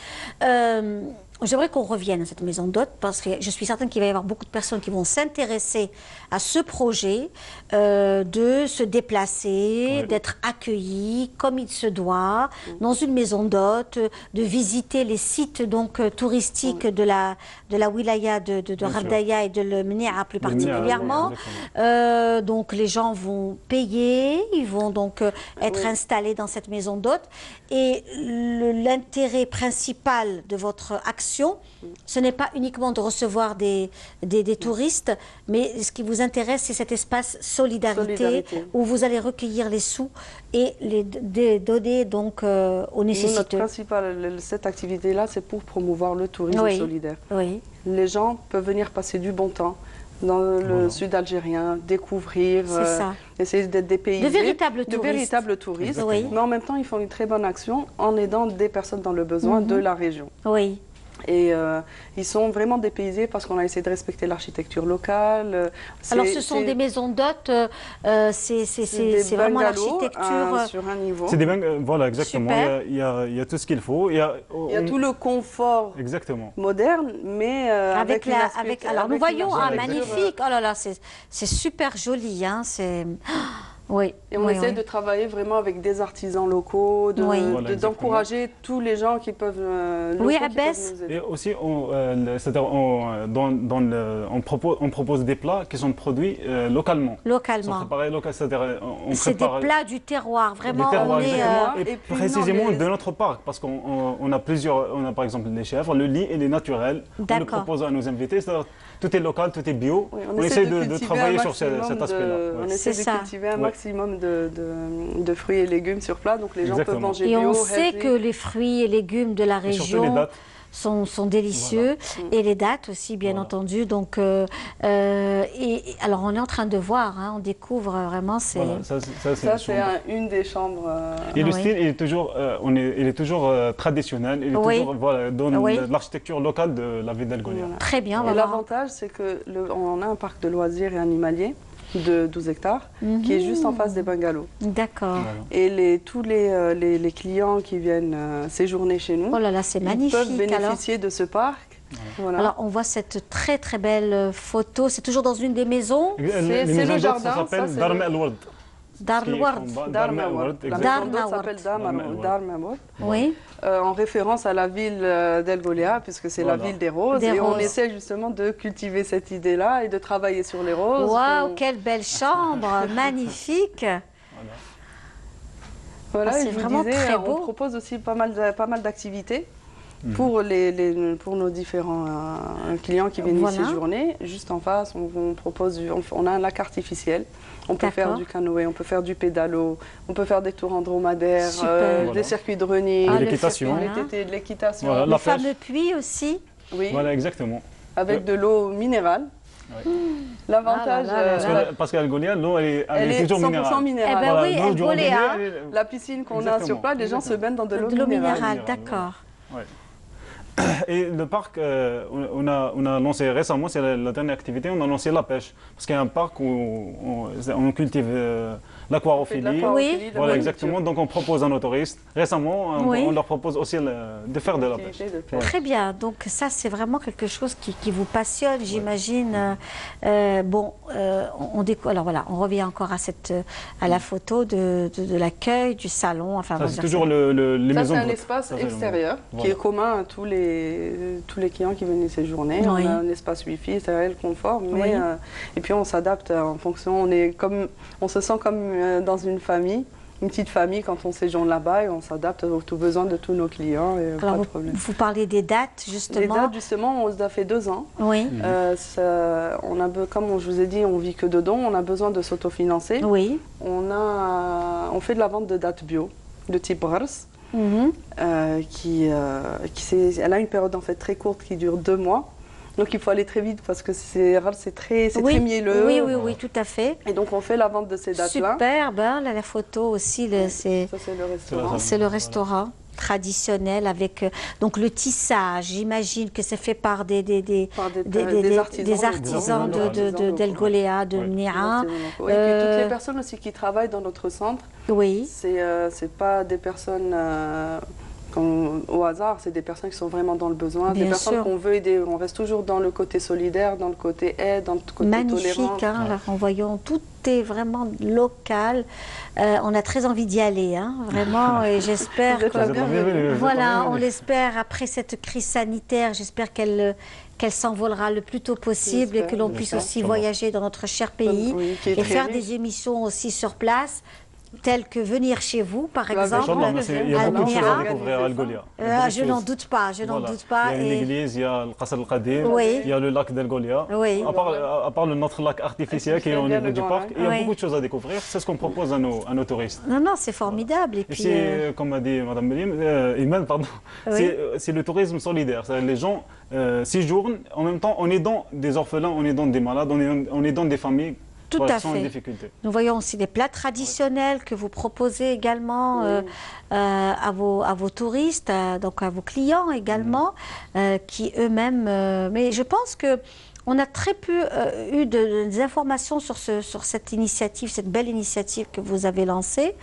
J'aimerais qu'on revienne à cette maison d'hôtes parce que je suis certaine qu'il va y avoir beaucoup de personnes qui vont s'intéresser à ce projet de se déplacer, d'être accueillis comme il se doit dans une maison d'hôtes, de visiter les sites donc touristiques de la wilaya de Ghardaya et de l'Mnia plus particulièrement. Donc les gens vont payer, ils vont donc être installés dans cette maison d'hôtes et l'intérêt principal de votre action, ce n'est pas uniquement de recevoir des touristes, mais ce qui vous intéresse, c'est cet espace solidarité où vous allez recueillir les sous et les donner donc aux nécessiteux. Notre principal, cette activité-là, c'est pour promouvoir le tourisme solidaire. Oui. Les gens peuvent venir passer du bon temps dans le sud algérien, découvrir, essayer d'être dépaysés. De véritables touristes. Mais en même temps, ils font une très bonne action en aidant des personnes dans le besoin de la région. Oui. Et ils sont vraiment dépaysés parce qu'on a essayé de respecter l'architecture locale. Alors ce sont des maisons d'hôtes, c'est vraiment l'architecture sur un niveau. C'est des voilà, exactement. Il y a tout ce qu'il faut. Il y a tout le confort moderne, mais avec alors nous voyons, magnifique. Oh là là, c'est super joli. Hein, oui. Et on essaie de travailler vraiment avec des artisans locaux, d'encourager tous les gens qui peuvent, nous aider. Et aussi, on propose des plats qui sont produits localement. C'est des plats du terroir, vraiment. Et précisément de notre parc, parce qu'on a plusieurs, on a par exemple les chèvres, le lit et les naturels. On le propose à nos invités. Tout est local, tout est bio. On essaie de travailler sur cet aspect-là. On essaie de cultiver un maximum de fruits et légumes sur place, donc les gens peuvent manger bio. Et on sait que les fruits et légumes de la région sont délicieux, et les dates aussi, bien entendu. Donc, alors on est en train de voir, on découvre vraiment. Ça, c'est une des chambres. Et le style, il est toujours traditionnel, il est toujours dans l'architecture locale de la ville d'El Golea. Très bien. Et l'avantage, c'est qu'on a un parc de loisirs et animalier. de 12 hectares, qui est juste en face des bungalows. D'accord. Et tous les clients qui viennent séjourner chez nous, oh là là, c'est magnifique, peuvent bénéficier de ce parc. Voilà. Alors, on voit cette très très belle photo. C'est toujours dans une des maisons. C'est le jardin. Ça s'appelle Darm El-Ward. Darm-el-Ward. Ça s'appelle Darm-el-Ward. Oui. En référence à la ville d'El Golia, puisque c'est la ville des roses. Et on essaie justement de cultiver cette idée-là et de travailler sur les roses. Waouh, quelle belle chambre, magnifique. Voilà, c'est vraiment très beau. On propose aussi pas mal d'activités pour nos différents clients qui viennent y séjourner. Juste en face, on a un lac artificiel. On peut faire du canoë, on peut faire du pédalo, on peut faire des tours en dromadaire, des circuits de running, de l'équitation. De l'équitation. Voilà, le fameux puits aussi. Oui. Voilà, exactement. Avec de l'eau minérale. L'avantage... parce qu'à El Golia, l'eau, elle est toujours 100% minérale. Eh ben oui, El Golia. La piscine qu'on a sur place, les gens se baignent dans de l'eau minérale. D'accord. Et le parc, on a lancé récemment, c'est la dernière activité, on a lancé la pêche. Parce qu'il y a un parc où on cultive l'aquarophilie. Oui. Voilà, exactement. Donc on propose à nos touristes. Récemment, on leur propose aussi de faire de la pêche. Très bien. Donc ça, c'est vraiment quelque chose qui vous passionne, j'imagine. Alors voilà, on revient encore à la photo de l'accueil, du salon. Enfin, c'est toujours les maisons. Ça, c'est un espace extérieur qui est commun à tous les clients qui viennent y séjourner. On a un espace wifi, c'est réel confort, mais et puis on s'adapte en fonction. On se sent comme dans une famille, une petite famille quand on séjourne là-bas et on s'adapte aux besoins de tous nos clients. Et alors, pas de problème. Vous parlez des dates justement. Les dates justement, on a fait 2 ans. Oui. Comme je vous ai dit, on vit que de dons. On a besoin de s'autofinancer. Oui. On fait de la vente de dates bio de type Rars. Elle a une période en fait très courte qui dure 2 mois. Donc il faut aller très vite parce que c'est très mielleux. Oui, tout à fait. Et donc on fait la vente de ces dates-là. Superbe, hein, là, la photo aussi, c'est le restaurant. C'est le restaurant traditionnel avec donc le tissage. J'imagine que c'est fait par des artisans d'El Golia, de Mnia. Oui, et puis toutes les personnes aussi qui travaillent dans notre centre. Oui. C'est pas des personnes au hasard, c'est des personnes qui sont vraiment dans le besoin, des personnes qu'on veut aider. On reste toujours dans le côté solidaire, dans le côté aide, dans le côté magnifique, tolérance. Hein, là, en voyant, tout est vraiment local. On a très envie d'y aller, hein, vraiment, et j'espère que... Voilà, on l'espère après cette crise sanitaire, j'espère qu'elle s'envolera le plus tôt possible et que l'on puisse aussi voyager dans notre cher pays et faire des émissions aussi sur place. Tels que venir chez vous, par exemple. Il y a beaucoup de choses à découvrir à El Golia. Je n'en doute pas, je n'en doute pas. Il y a une église, il y a le Qasr al-Qadim, il y a le lac d'El Golia. À part notre lac artificiel qui est au niveau du parc, il y a beaucoup de choses à découvrir. C'est ce qu'on propose à nos touristes. Non, c'est formidable. Et puis, comme a dit Mme Iman, c'est le tourisme solidaire. Les gens séjournent, en même temps, on est dans des orphelins, on est dans des malades, on est dans des familles. Tout à fait. Nous voyons aussi des plats traditionnels que vous proposez également à vos touristes, donc à vos clients également, qui eux-mêmes... mais je pense que on a très peu eu des informations sur cette initiative, cette belle initiative que vous avez lancée.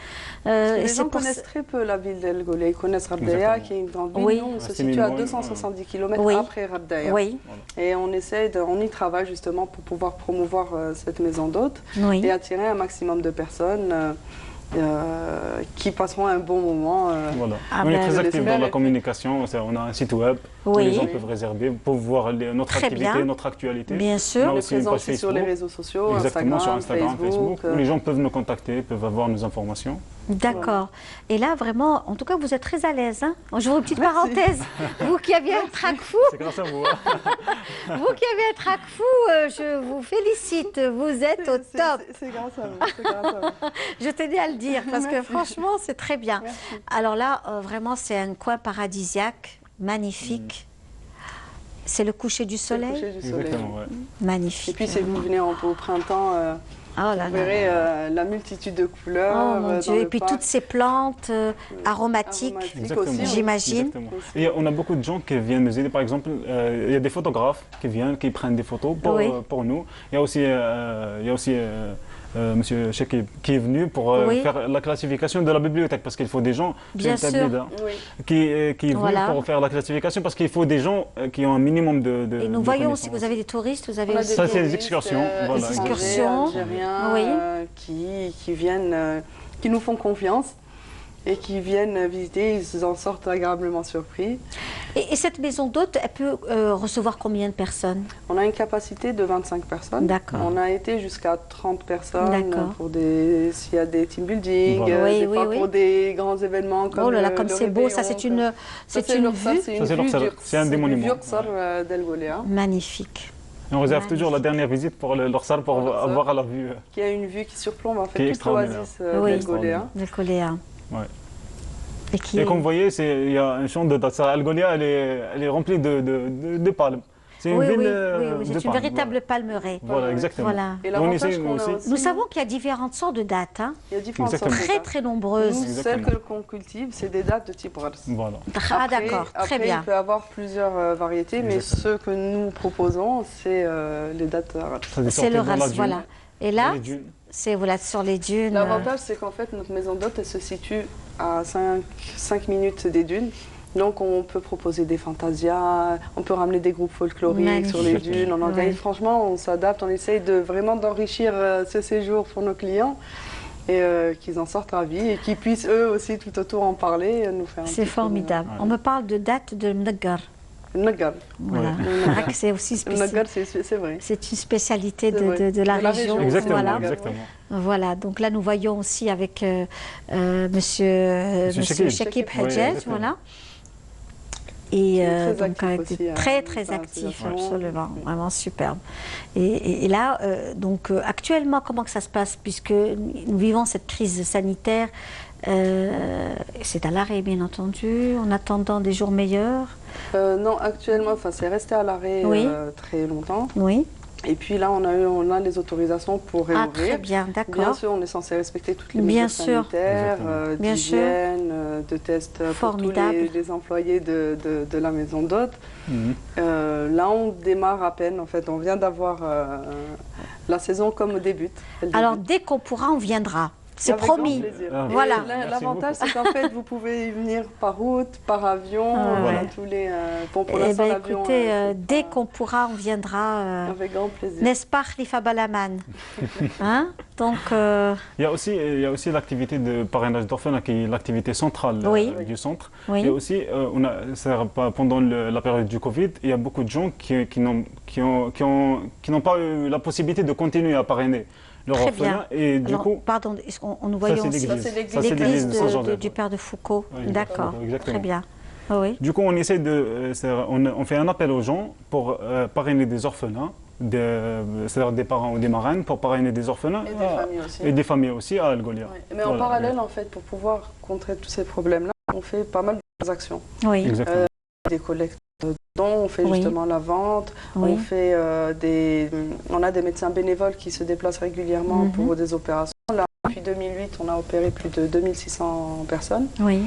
Les gens connaissent très peu la ville d'El Golia. Ils connaissent Ghardaya, qui est une grande ville. Oui. Nous, on se situe à 270 km après Ghardaya. Oui. Et on y travaille justement pour pouvoir promouvoir cette maison d'hôtes et attirer un maximum de personnes qui passeront un bon moment. Voilà. On est très actifs dans la communication. On a un site web où les gens peuvent réserver pour voir notre activité, notre actualité. Bien sûr. On est présent aussi sur les réseaux sociaux, exactement, sur Instagram, Facebook, où les gens peuvent nous contacter, peuvent avoir nos informations. D'accord. Et là, vraiment, en tout cas, vous êtes très à l'aise. Hein. Je vous une petite parenthèse. Vous qui aviez un trac fou. C'est grâce à vous. Vous qui avez un trac fou, je vous félicite. Vous êtes au top. C'est grâce à vous. Je tenais à le dire parce que franchement, c'est très bien. Merci. Alors là, vraiment, c'est un coin paradisiaque, magnifique. C'est le coucher du soleil. Le coucher du soleil. Exactement, magnifique. Et puis, si vous venez au printemps, Vous verrez la multitude de couleurs. Oh mon Dieu, et puis toutes ces plantes aromatiques, j'imagine. Et on a beaucoup de gens qui viennent nous aider. Par exemple, il y a des photographes qui viennent, qui prennent des photos pour nous. Il y a aussi Monsieur Chekib qui est venu pour faire la classification de la bibliothèque, parce qu'il faut des gens qui est venu pour faire la classification, parce qu'il faut des gens qui ont un minimum de Et nous voyons aussi que vous avez des touristes, vous avez aussi ça c'est des excursions, des excursions algériens qui viennent, qui nous font confiance et qui viennent visiter, ils en sortent agréablement surpris. Et cette maison d'hôtes, elle peut recevoir combien de personnes? On a une capacité de 25 personnes. D'accord. On a été jusqu'à 30 personnes pour s'il y a des team building, pour des grands événements comme comme c'est beau, ça c'est une vue. C'est un des monuments. d'El Gholéa. Magnifique. Et on réserve toujours la dernière visite pour l'Orsal pour avoir la vue. Qui a une vue qui surplombe en fait toute l'oasis d'El Gholéa. D'El Gholéa. Ouais. Et comme vous voyez, il y a un champ de dattes. Al Gholéa, elle est remplie de palmes. C'est une ville c'est une véritable palmeraie. Voilà, exactement. Voilà. Et l'avantage qu'on a aussi, nous savons qu'il y a différentes sortes de dattes. Hein. Il y a différentes sortes très très nombreuses. Nous, celles qu'on cultive, c'est des dattes de type Ras. Voilà. D'accord, très bien. Il peut y avoir plusieurs variétés, mais ce que nous proposons, c'est les dattes Ras. C'est le Ras, voilà. Et là, c'est sur les dunes. L'avantage, c'est qu'en fait, notre maison d'hôte, elle se situe à 5 minutes des dunes. Donc, on peut proposer des fantasias, on peut ramener des groupes folkloriques sur les dunes. On organise, franchement, on s'adapte, on essaye vraiment d'enrichir ce séjour pour nos clients et qu'ils en sortent ravis et qu'ils puissent eux aussi tout autour en parler. Nous faire. C'est formidable. On me parle de dattes de Mnaggar. Mnaggar. Voilà. C'est aussi spécial. C'est vrai. C'est une spécialité de la région. Exactement, voilà. Exactement. Voilà, donc là nous voyons aussi avec Monsieur Chekib Hadjaj, voilà. Et donc très actif, absolument, vraiment superbe. Et là, donc actuellement, comment que ça se passe, puisque nous vivons cette crise sanitaire, c'est à l'arrêt bien entendu, en attendant des jours meilleurs. Non, actuellement, c'est resté à l'arrêt très longtemps. Oui. Et puis là, on a les autorisations pour réouvrir. Ah, très bien, d'accord. Bien sûr, on est censé respecter toutes les mesures sanitaires, d'hygiène, de tests pour tous les employés de la maison d'hôtes. Là, on démarre à peine, en fait. On vient d'avoir la saison comme débute. Alors, dès qu'on pourra, on viendra. C'est promis. Voilà. L'avantage, c'est qu'en fait, vous pouvez y venir par route, par avion, tous les. Pour l'instant, l'avion. Écoutez, dès qu'on pourra, on viendra. Avec grand plaisir. N'est-ce pas, Khalifa Balaman? Hein? Donc. Il y a aussi l'activité de parrainage d'orphelins qui est l'activité centrale du centre. Oui. Et aussi, pendant la période du Covid, il y a beaucoup de gens qui n'ont pas eu la possibilité de continuer à parrainer. Très bien. Et du coup, pardon, nous voyons aussi l'église du Père de Foucault. Oui, d'accord, très bien. Oui. Du coup, on essaie on fait un appel aux gens pour parrainer des orphelins, c'est-à-dire des parents ou des marraines, pour parrainer des orphelins et des familles aussi à Al Gholéa. Oui. Mais en parallèle, en fait, pour pouvoir contrer tous ces problèmes-là, on fait pas mal d'actions. Oui. Exactement. Des collectes dont on fait justement la vente, on fait on a des médecins bénévoles qui se déplacent régulièrement pour des opérations. Là, depuis 2008, on a opéré plus de 2600 personnes. Oui.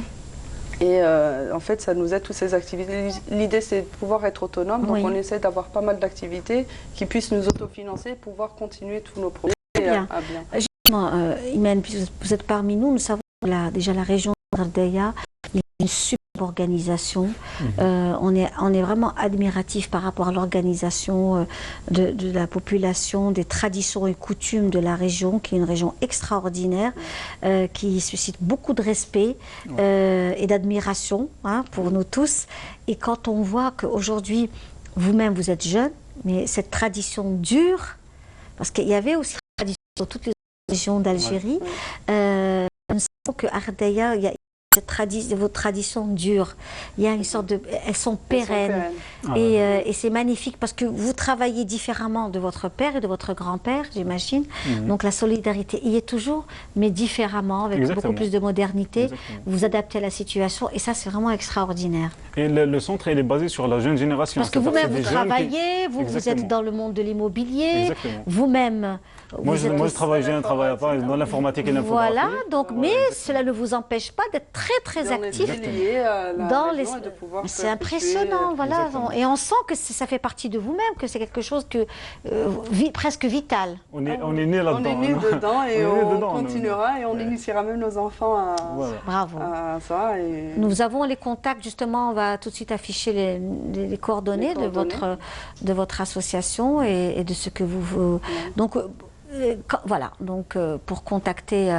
Et en fait, ça nous aide toutes ces activités. L'idée, c'est de pouvoir être autonome. Donc, on essaie d'avoir pas mal d'activités qui puissent nous autofinancer, pouvoir continuer tous nos projets. Bien. Justement, Imen, puisque vous êtes parmi nous, nous savons déjà la région d'Ardaya, une super organisation. On est vraiment admiratif par rapport à l'organisation de la population, des traditions et coutumes de la région, qui est une région extraordinaire, qui suscite beaucoup de respect et d'admiration pour nous tous. Et quand on voit qu'aujourd'hui, vous-même, vous êtes jeune, mais cette tradition dure, parce qu'il y avait aussi une tradition dans toutes les régions d'Algérie, nous savons qu'à Ardaya, il y a Vos traditions durent. Il y a une sorte de, elles sont pérennes. Et c'est magnifique parce que vous travaillez différemment de votre père et de votre grand-père, j'imagine. Donc la solidarité y est toujours, mais différemment, avec beaucoup plus de modernité. Vous vous adaptez à la situation et ça, c'est vraiment extraordinaire. Et le centre, il est basé sur la jeune génération. Parce que vous-même, vous travaillez, vous êtes dans le monde de l'immobilier, vous-même. Moi, je travaille, j'ai un travail à part dans l'informatique et l'infographie. Voilà, donc, mais cela ne vous empêche pas d'être très actif dans les. C'est impressionnant, voilà. Et on sent que ça fait partie de vous-même, que c'est quelque chose que presque vital. On est né là-dedans. On est né dedans et on continuera et on initiera même nos enfants à ça. Et... Nous avons les contacts, justement, on va tout de suite afficher les coordonnées de votre association et de ce que vous... Donc, voilà, donc pour contacter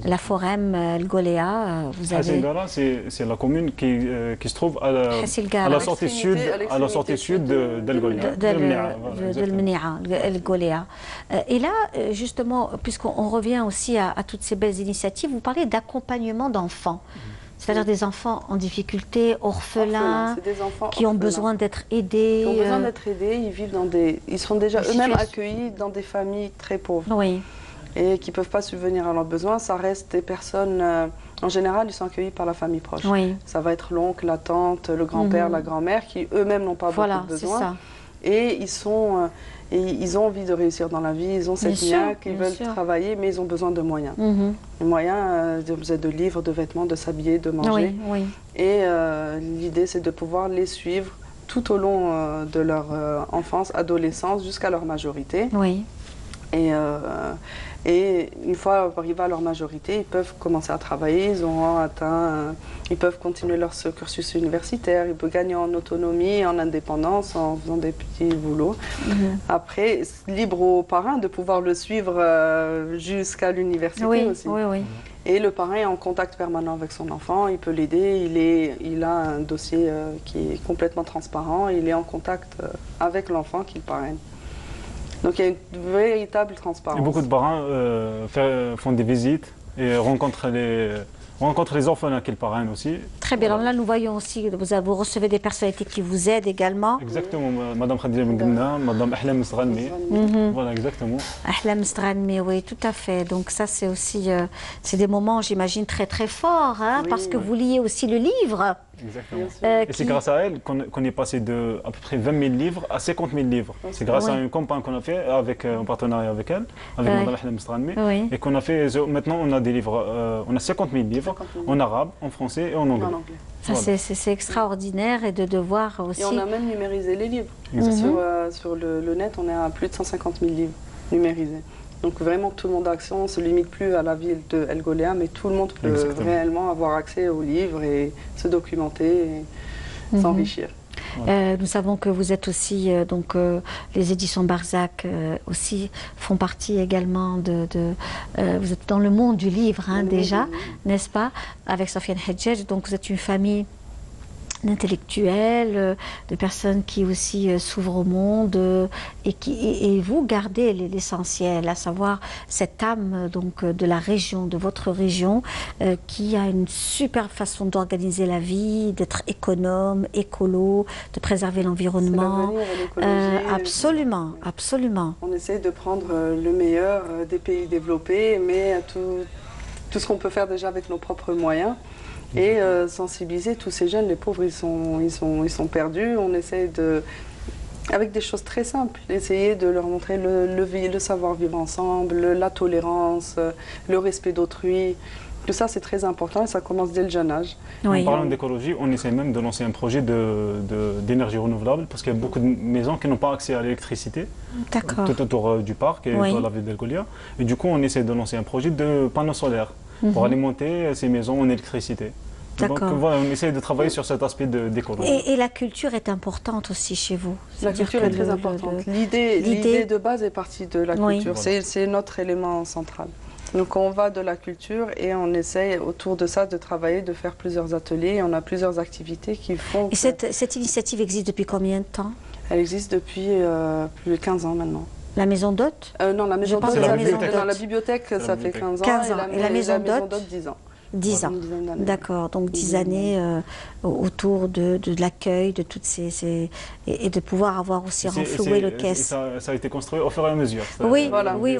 la Forem El Golea, vous avez... Hassilgara, c'est la commune qui se trouve à la sortie sud d'El Golea. Del Menia, El Golea. Et là, justement, puisqu'on revient aussi à toutes ces belles initiatives, vous parlez d'accompagnement d'enfants. C'est-à-dire des enfants en difficulté, orphelins, qui ont besoin d'être aidés. Ils ont besoin d'être aidés, ils vivent dans ils sont déjà eux-mêmes accueillis dans des familles très pauvres. Oui. Et qui ne peuvent pas subvenir à leurs besoins. Ça reste des personnes, en général, ils sont accueillis par la famille proche. Oui. Ça va être l'oncle, la tante, le grand-père, la grand-mère, qui eux-mêmes n'ont pas beaucoup de besoins. Ça. Et ils ont envie de réussir dans la vie, ils ont cette niaque, ils veulent travailler, mais ils ont besoin de moyens. Les moyens, vous avez de livres, de vêtements, de s'habiller, de manger. Et l'idée, c'est de pouvoir les suivre tout au long de leur enfance, adolescence, jusqu'à leur majorité. Et une fois arrivés à leur majorité, ils peuvent commencer à travailler, ils peuvent continuer leur cursus universitaire, ils peuvent gagner en autonomie, en indépendance, en faisant des petits boulots. Après, libre aux parrains de pouvoir le suivre jusqu'à l'université aussi. Et le parrain est en contact permanent avec son enfant, il peut l'aider, il a un dossier qui est complètement transparent, il est en contact avec l'enfant qu'il parraine. Donc il y a une véritable transparence. Et beaucoup de parrains font des visites et rencontrent les orphelins qu'ils parrainent aussi. Très bien, alors là nous voyons aussi, vous recevez des personnalités qui vous aident également. Exactement, Madame Khadija Mengna, Madame Ahlam Sranmi. Voilà, exactement. Ahlam Sranmi, oui, tout à fait. Donc ça c'est aussi, c'est des moments j'imagine très forts, hein, parce que vous liez aussi le livre. Exactement. Et c'est grâce à elle qu'on est passé de à peu près 20 000 livres à 50 000 livres. C'est grâce à une campagne qu'on a fait en partenariat avec elle, avec Madame Ahlam Sranmi, et qu'on a fait, maintenant on a des livres, on a 50 000 livres en arabe, en français et en anglais. Ça c'est extraordinaire et de voir aussi... Et on a même numérisé les livres. Sur le net, on est à plus de 150 000 livres numérisés. Donc vraiment tout le monde a accès, on ne se limite plus à la ville de El Golea, mais tout le monde peut réellement avoir accès aux livres et se documenter et s'enrichir. Nous savons que vous êtes aussi, les éditions Barzac aussi font partie également vous êtes dans le monde du livre déjà, n'est-ce pas, avec Sofiane Hedjej, donc vous êtes une famille d'intellectuels, de personnes qui aussi s'ouvrent au monde et vous gardez l'essentiel, à savoir cette âme de la région, de votre région, qui a une super façon d'organiser la vie, d'être économe, écolo, de préserver l'environnement. Absolument, absolument. On essaie de prendre le meilleur des pays développés, mais tout ce qu'on peut faire déjà avec nos propres moyens. Et sensibiliser tous ces jeunes, les pauvres, ils sont perdus. On essaie avec des choses très simples, essayer de leur montrer le savoir vivre ensemble, la tolérance, le respect d'autrui. Tout ça, c'est très important et ça commence dès le jeune âge. En parlant d'écologie, on essaie même de lancer un projet d'énergie renouvelable parce qu'il y a beaucoup de maisons qui n'ont pas accès à l'électricité tout autour du parc et dans la ville d'El Golea. Et du coup, on essaie de lancer un projet de panneaux solaires pour alimenter ces maisons en électricité. Donc voilà, on essaie de travailler sur cet aspect d'écologie. Et la culture est importante aussi chez vous. La culture est très importante. L'idée de base est partie de la culture. C'est notre élément central. Donc on va de la culture et on essaye autour de ça de travailler, de faire plusieurs ateliers. On a plusieurs activités qui font... Et cette initiative existe depuis combien de temps? Elle existe depuis plus de 15 ans maintenant. La maison d'hôte? Non, la maison d'hôte, la bibliothèque, ça fait 15 ans. Et la maison d'hôte 10 ans. 10 ans. D'accord, donc 10 années autour de l'accueil, de toutes et de pouvoir avoir aussi renfloué le caisse. Ça a été construit au fur et à mesure. Oui, voilà. oui.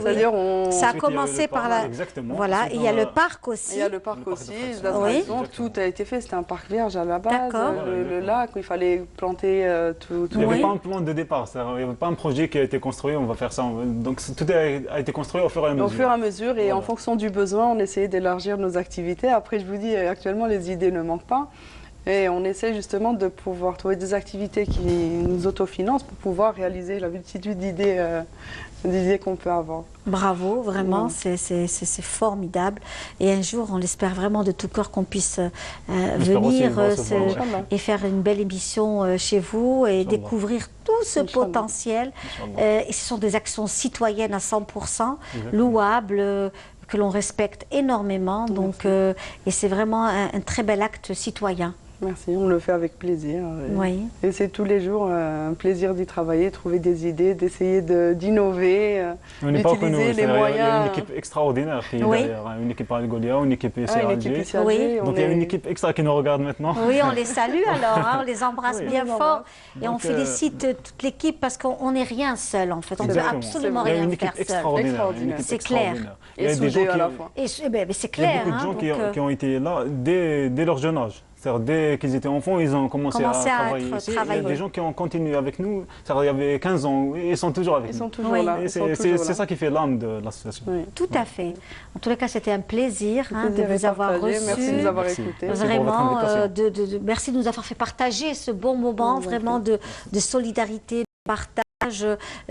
Ça a commencé par la... Exactement. Voilà, il y a le parc aussi. Il y a le parc aussi, d'attraction, tout a été fait. C'était un parc vierge à la base. Le lac, où il fallait planter tout. Il n'y avait pas un plan de départ, il n'y avait pas un projet qui a été construit, on va faire ça. Donc tout a été construit au fur et à mesure. Au fur et à mesure, et en fonction du besoin, on essayait d'élargir nos activités. Après, je vous dis, actuellement, les idées ne manquent pas. Et on essaie justement de pouvoir trouver des activités qui nous autofinancent pour pouvoir réaliser la multitude d'idées qu'on peut avoir. Bravo, vraiment, c'est formidable. Et un jour, on l'espère vraiment de tout cœur qu'on puisse venir et faire une belle émission chez vous et découvrir tout ce potentiel. Et ce sont des actions citoyennes à 100%, louables, que l'on respecte énormément. Donc, et c'est vraiment un très bel acte citoyen. Merci, on le fait avec plaisir. Oui. Et c'est tous les jours un plaisir d'y travailler, trouver des idées, d'essayer d'innover, d'utiliser les moyens. Il y a une équipe extraordinaire qui est derrière, une équipe à Algolia, une équipe ici à Alger. Donc il y a une équipe extra qui nous regarde maintenant. Oui, on les salue alors, on les embrasse bien fort. Et on félicite toute l'équipe parce qu'on n'est rien seul en fait. On ne peut absolument rien faire seul. C'est clair. Et soudé à la fois. C'est clair. Il y a beaucoup de gens qui ont été là dès leur jeune âge. Dès qu'ils étaient enfants, ils ont commencé à travailler ici. Il y a des gens qui ont continué avec nous. Il y avait 15 ans, ils sont toujours avec nous. Ils sont toujours là. C'est ça qui fait l'âme de l'association. Oui. Tout à fait. En tous les cas, c'était un plaisir de vous avoir reçu. Merci de nous avoir écoutés. Vraiment, merci de nous avoir fait partager ce bon moment, vraiment de solidarité, de partage.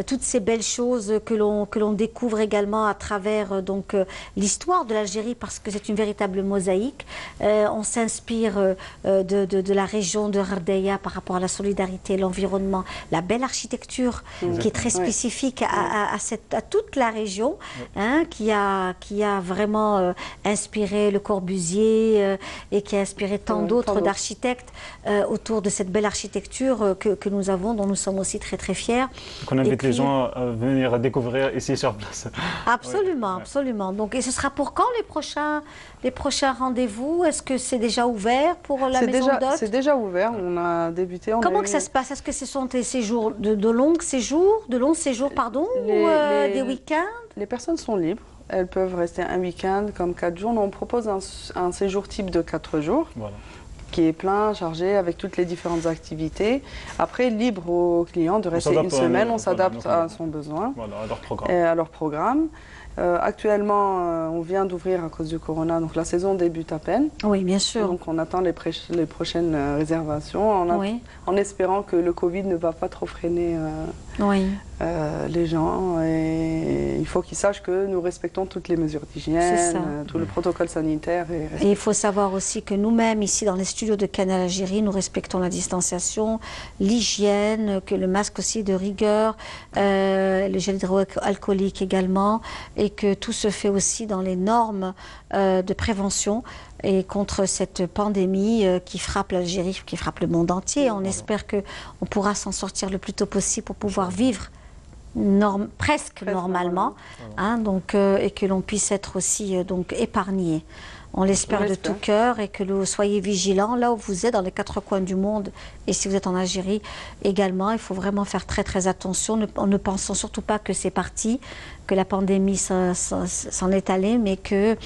Toutes ces belles choses que l'on découvre également à travers l'histoire de l'Algérie, parce que c'est une véritable mosaïque. On s'inspire de la région de Ghardaya par rapport à la solidarité, l'environnement, la belle architecture qui est très spécifique à toute la région, qui a vraiment inspiré Le Corbusier et qui a inspiré tant d'autres d'architectes autour de cette belle architecture que nous avons, dont nous sommes aussi très très fiers. Qu'on invite les gens à venir découvrir ici sur place. Absolument, absolument. Donc, et ce sera pour quand les prochains rendez-vous? Est-ce que c'est déjà ouvert pour la maison d'hôtes? C'est déjà ouvert, on a débuté. Comment que ça se passe? Est-ce que ce sont des séjours de longs séjours, ou des week-ends? Les personnes sont libres. Elles peuvent rester un week-end comme 4 jours. Nous, on propose un séjour type de 4 jours. Voilà. Qui est plein, chargé, avec toutes les différentes activités. Après, libre aux clients de rester une semaine, on s'adapte à son besoin, à leur programme. Actuellement, on vient d'ouvrir à cause du corona, donc la saison débute à peine. Oui, bien sûr. Donc on attend les prochaines réservations, en espérant que le Covid ne va pas trop freiner les gens. Et il faut qu'ils sachent que nous respectons toutes les mesures d'hygiène, tout le protocole sanitaire. Et il faut savoir aussi que nous-mêmes, ici dans les studios de Canal Algérie, nous respectons la distanciation, l'hygiène, que le masque aussi de rigueur, le gel hydroalcoolique également, et que tout se fait aussi dans les normes de prévention et contre cette pandémie qui frappe l'Algérie, qui frappe le monde entier. On espère qu'on pourra s'en sortir le plus tôt possible pour pouvoir vivre presque normalement, et que l'on puisse être aussi épargné. On l'espère de tout cœur et que vous soyez vigilants là où vous êtes, dans les 4 coins du monde. Et si vous êtes en Algérie également, il faut vraiment faire très très attention. Ne pensons surtout pas que c'est parti, que la pandémie s'en est allée, mais que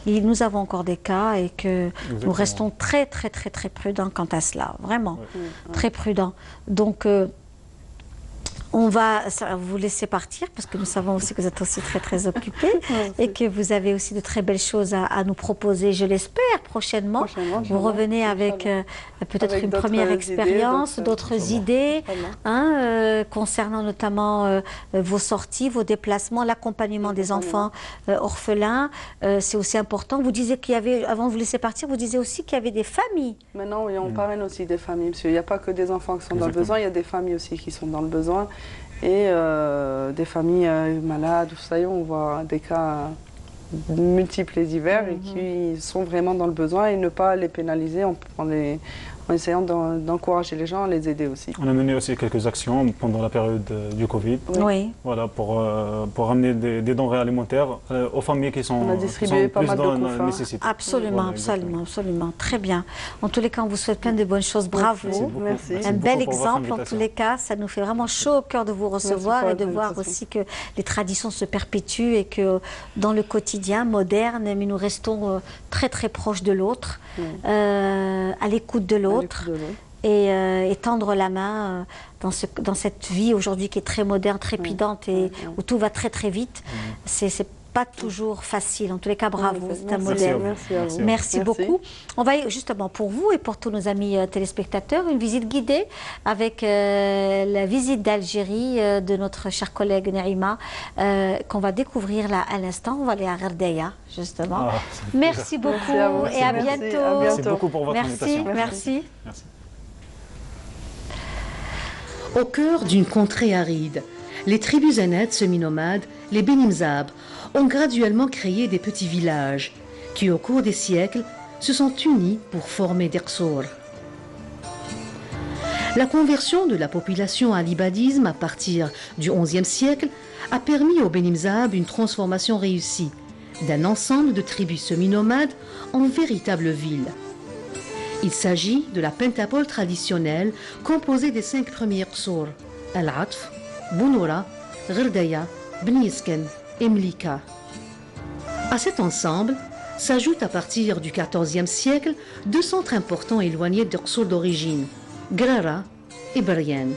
nous avons encore des cas et que nous restons très très très très prudents quant à cela. Vraiment, très prudents. Donc, on va vous laisser partir parce que nous savons aussi que vous êtes aussi très très occupés et que vous avez aussi de très belles choses à nous proposer, je l'espère, prochainement. Vous revenez avec peut-être une première expérience, d'autres idées concernant notamment vos sorties, vos déplacements, l'accompagnement des enfants orphelins. C'est aussi important. Vous disiez qu'il y avait, avant de vous laisser partir, vous disiez aussi qu'il y avait des familles. Maintenant, oui, on parraine aussi des familles, monsieur. Il n'y a pas que des enfants qui sont dans le besoin, il y a des familles aussi qui sont dans le besoin. Et des familles malades, tout ça, on voit des cas multiples et divers et qui sont vraiment dans le besoin et ne pas les pénaliser en en essayant d'encourager les gens à les aider aussi. On a mené aussi quelques actions pendant la période du Covid. Oui. Voilà, pour amener des denrées alimentaires aux familles qui sont, on a distribué pas mal dans de la nécessité. Absolument, Voilà, absolument, absolument. Très bien. En tous les cas, on vous souhaite plein de bonnes choses. Bravo. Merci. Un bel exemple. En tous les cas, ça nous fait vraiment chaud au cœur de vous recevoir et de voir aussi que les traditions se perpétuent et que dans le quotidien moderne, mais nous restons très très proches de l'autre, à l'écoute de l'autre. Et tendre la main dans cette vie aujourd'hui qui est très moderne, trépidante et où tout va très très vite. C'est pas toujours facile. En tous les cas, bravo, c'est un modèle. Merci beaucoup. On va justement pour vous et pour tous nos amis téléspectateurs, une visite guidée avec la visite d'Algérie de notre chère collègue Naïma qu'on va découvrir là à l'instant. On va aller à Gherdaya, justement. Merci beaucoup et à bientôt. Merci beaucoup pour votre invitation. Merci. Au cœur d'une contrée aride, les tribus zénètes semi-nomades, les Benimzab, ont graduellement créé des petits villages qui, au cours des siècles, se sont unis pour former des qsour. La conversion de la population à l'ibadisme à partir du XIe siècle a permis aux Benimzab une transformation réussie d'un ensemble de tribus semi-nomades en véritables villes. Il s'agit de la pentapole traditionnelle composée des 5 premiers qsour, Al-Atf, Bounoura, Gherdaya, Bni Yesken et Mlika. À cet ensemble s'ajoutent à partir du XIVe siècle 2 centres importants éloignés de qsour d'origine, Grara et Beryen.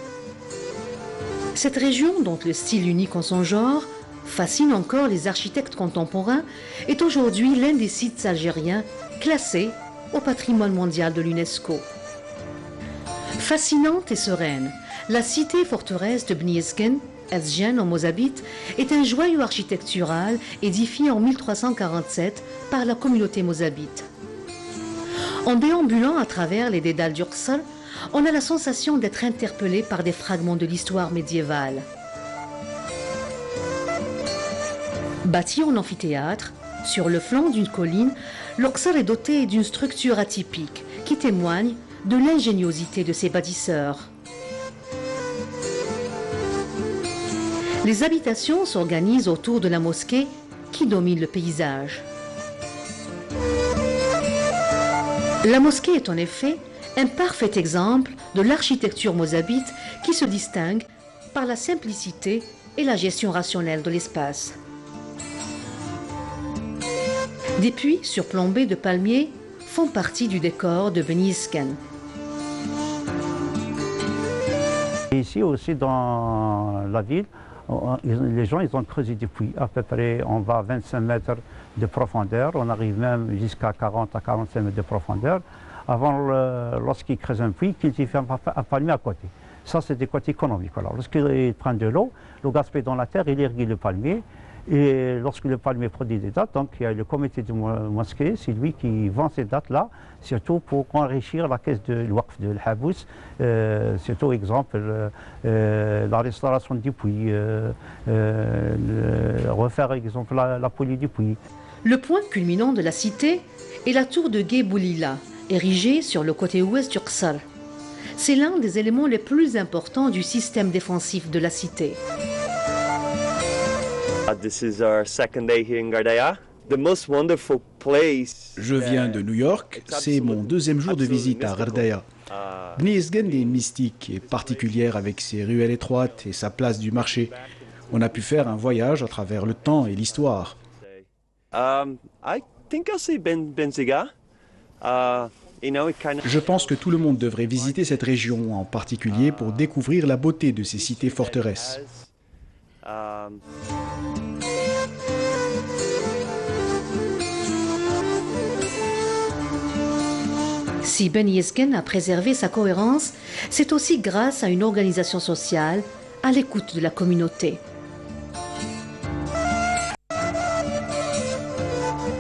Cette région, dont le style unique en son genre, fascine encore les architectes contemporains, est aujourd'hui l'un des sites algériens classés au patrimoine mondial de l'UNESCO. Fascinante et sereine, la cité-forteresse de Bni Yesken, Ezgen en mozabite, est un joyau architectural édifié en 1347 par la communauté mozabite. En déambulant à travers les dédales d'Ursal, on a la sensation d'être interpellé par des fragments de l'histoire médiévale. Bâti en amphithéâtre, sur le flanc d'une colline, l'Ursal est doté d'une structure atypique qui témoigne de l'ingéniosité de ses bâtisseurs. Les habitations s'organisent autour de la mosquée qui domine le paysage. La mosquée est en effet un parfait exemple de l'architecture mozabite qui se distingue par la simplicité et la gestion rationnelle de l'espace. Des puits surplombés de palmiers font partie du décor de Bni Yesken. Ici aussi dans la ville, les gens ils ont creusé des puits. À peu près, on va à 25 mètres de profondeur, on arrive même jusqu'à 40 à 45 mètres de profondeur. Avant, lorsqu'ils creusent un puits, qu'ils y font un palmier à côté. Ça, c'est des côtés économiques. Alors, lorsqu'ils prennent de l'eau, le gaspille dans la terre, il irrigue le palmier. Et lorsque le palmier produit des dattes, donc il y a le comité de mosquée, c'est lui qui vend ces dattes-là, surtout pour enrichir la caisse de l'Waqf de l'Habous, surtout exemple la restauration du puits, refaire exemple la poulie du puits. Le point culminant de la cité est la tour de Gué Boulila, érigée sur le côté ouest du Qsar. C'est l'un des éléments les plus importants du système défensif de la cité. Je viens de New York, c'est mon deuxième jour de visite à Gherdaya. Bni Yesken est mystique et particulière avec ses ruelles étroites et sa place du marché. On a pu faire un voyage à travers le temps et l'histoire. Je pense que tout le monde devrait visiter cette région, en particulier pour découvrir la beauté de ces cités-forteresses. Si Bni Yesken a préservé sa cohérence, c'est aussi grâce à une organisation sociale à l'écoute de la communauté.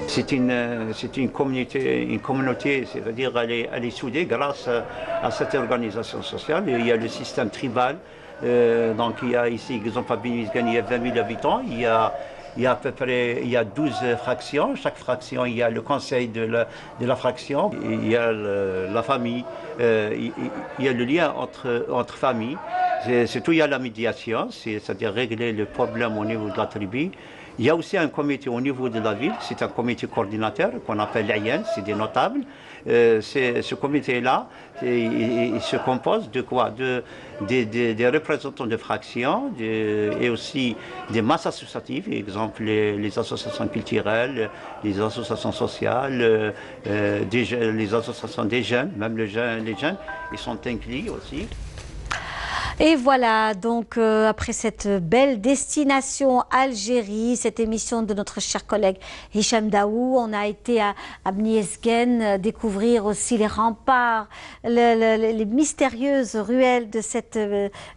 C'est une communauté, c'est-à-dire elle est soudée grâce à cette organisation sociale. Il y a le système tribal, donc il y a ici, par exemple, à Bni Yesken, il y a 20 000 habitants, il y a il y a à peu près 12 fractions. Chaque fraction, il y a le conseil de la fraction, il y a la famille, il y a le lien entre familles. Surtout, il y a la médiation, c'est-à-dire régler le problème au niveau de la tribu. Il y a aussi un comité au niveau de la ville, c'est un comité coordinateur qu'on appelle l'AYN, c'est des notables. Ce comité-là, il se compose de quoi? Des représentants de fractions et aussi des masses associatives, exemple les associations culturelles, les associations sociales, les associations des jeunes, même les jeunes, ils sont inclus aussi. Et voilà, donc après cette belle destination Algérie, cette émission de notre cher collègue Hicham Daou, on a été à Bni Yezgen découvrir aussi les remparts, les mystérieuses ruelles de cette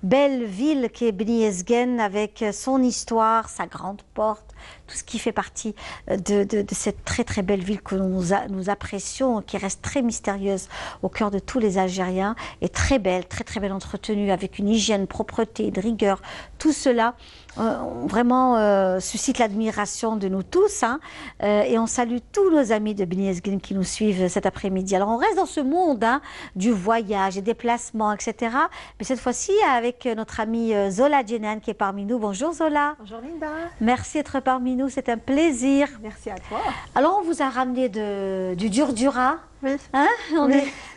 belle ville qui est Bni Yezgen avec son histoire, sa grande porte, tout ce qui fait partie de cette très très belle ville que nous apprécions, qui reste très mystérieuse au cœur de tous les Algériens et très belle entretenue avec une hygiène, propreté, de rigueur. Tout cela vraiment suscite l'admiration de nous tous hein, et on salue tous nos amis de Bni Yezgen qui nous suivent cet après-midi. Alors on reste dans ce monde hein, du voyage, des déplacements, etc. Mais cette fois-ci avec notre amie Zola Djenan qui est parmi nous. Bonjour Zola. Bonjour Linda. Merci d'être parmi nous, c'est un plaisir. Merci à toi. Alors on vous a ramené du Durdura. Oui. Hein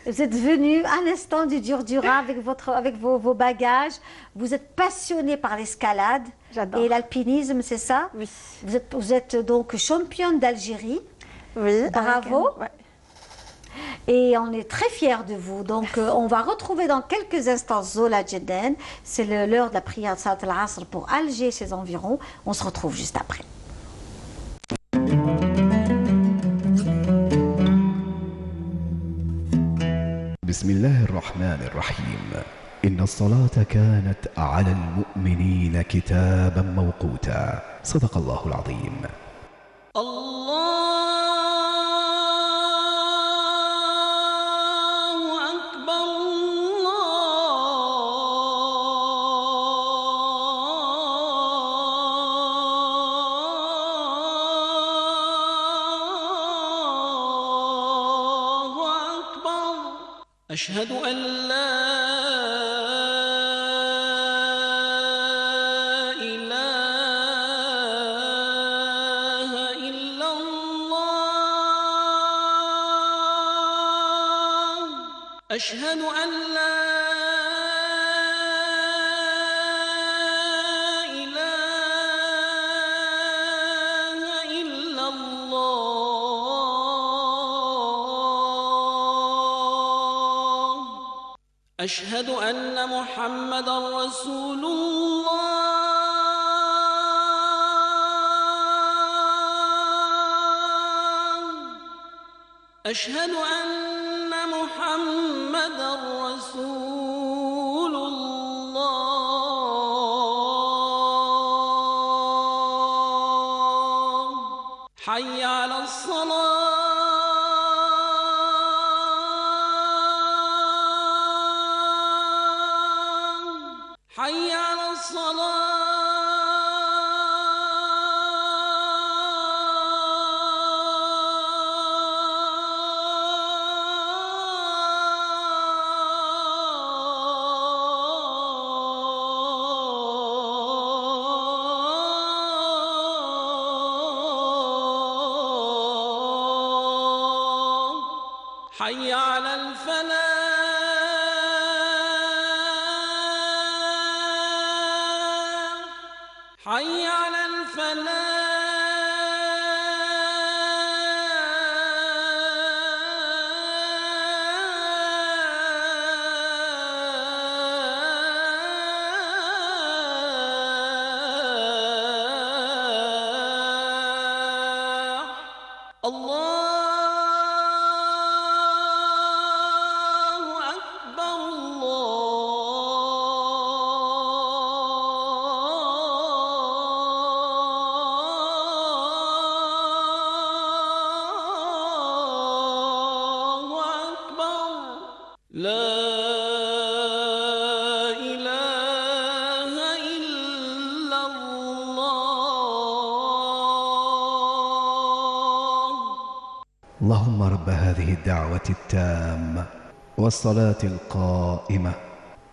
vous êtes venu à l'instant du Durdura avec vos bagages. Vous êtes passionné par l'escalade et l'alpinisme, c'est ça? Oui. Vous êtes donc championne d'Algérie. Oui. Bravo. Ouais. Et on est très fiers de vous. Donc on va retrouver dans quelques instants Zola Djenan. C'est l'heure de la prière de Salat al-Asr pour Alger et ses environs. On se retrouve juste après. بسم الله الرحمن الرحيم إن الصلاة كانت على المؤمنين كتابا موقوتا صدق الله العظيم أشهد أن لا إله إلا الله أشهد أن لا أشهد أن محمدًا رسول الله أشهد أن محمدًا رسول الله حي على الصلاة حي على الصلاة حي على الفلاح حي على الفلاح الله اللهم رب هذه الدعوة التامة والصلاة القائمة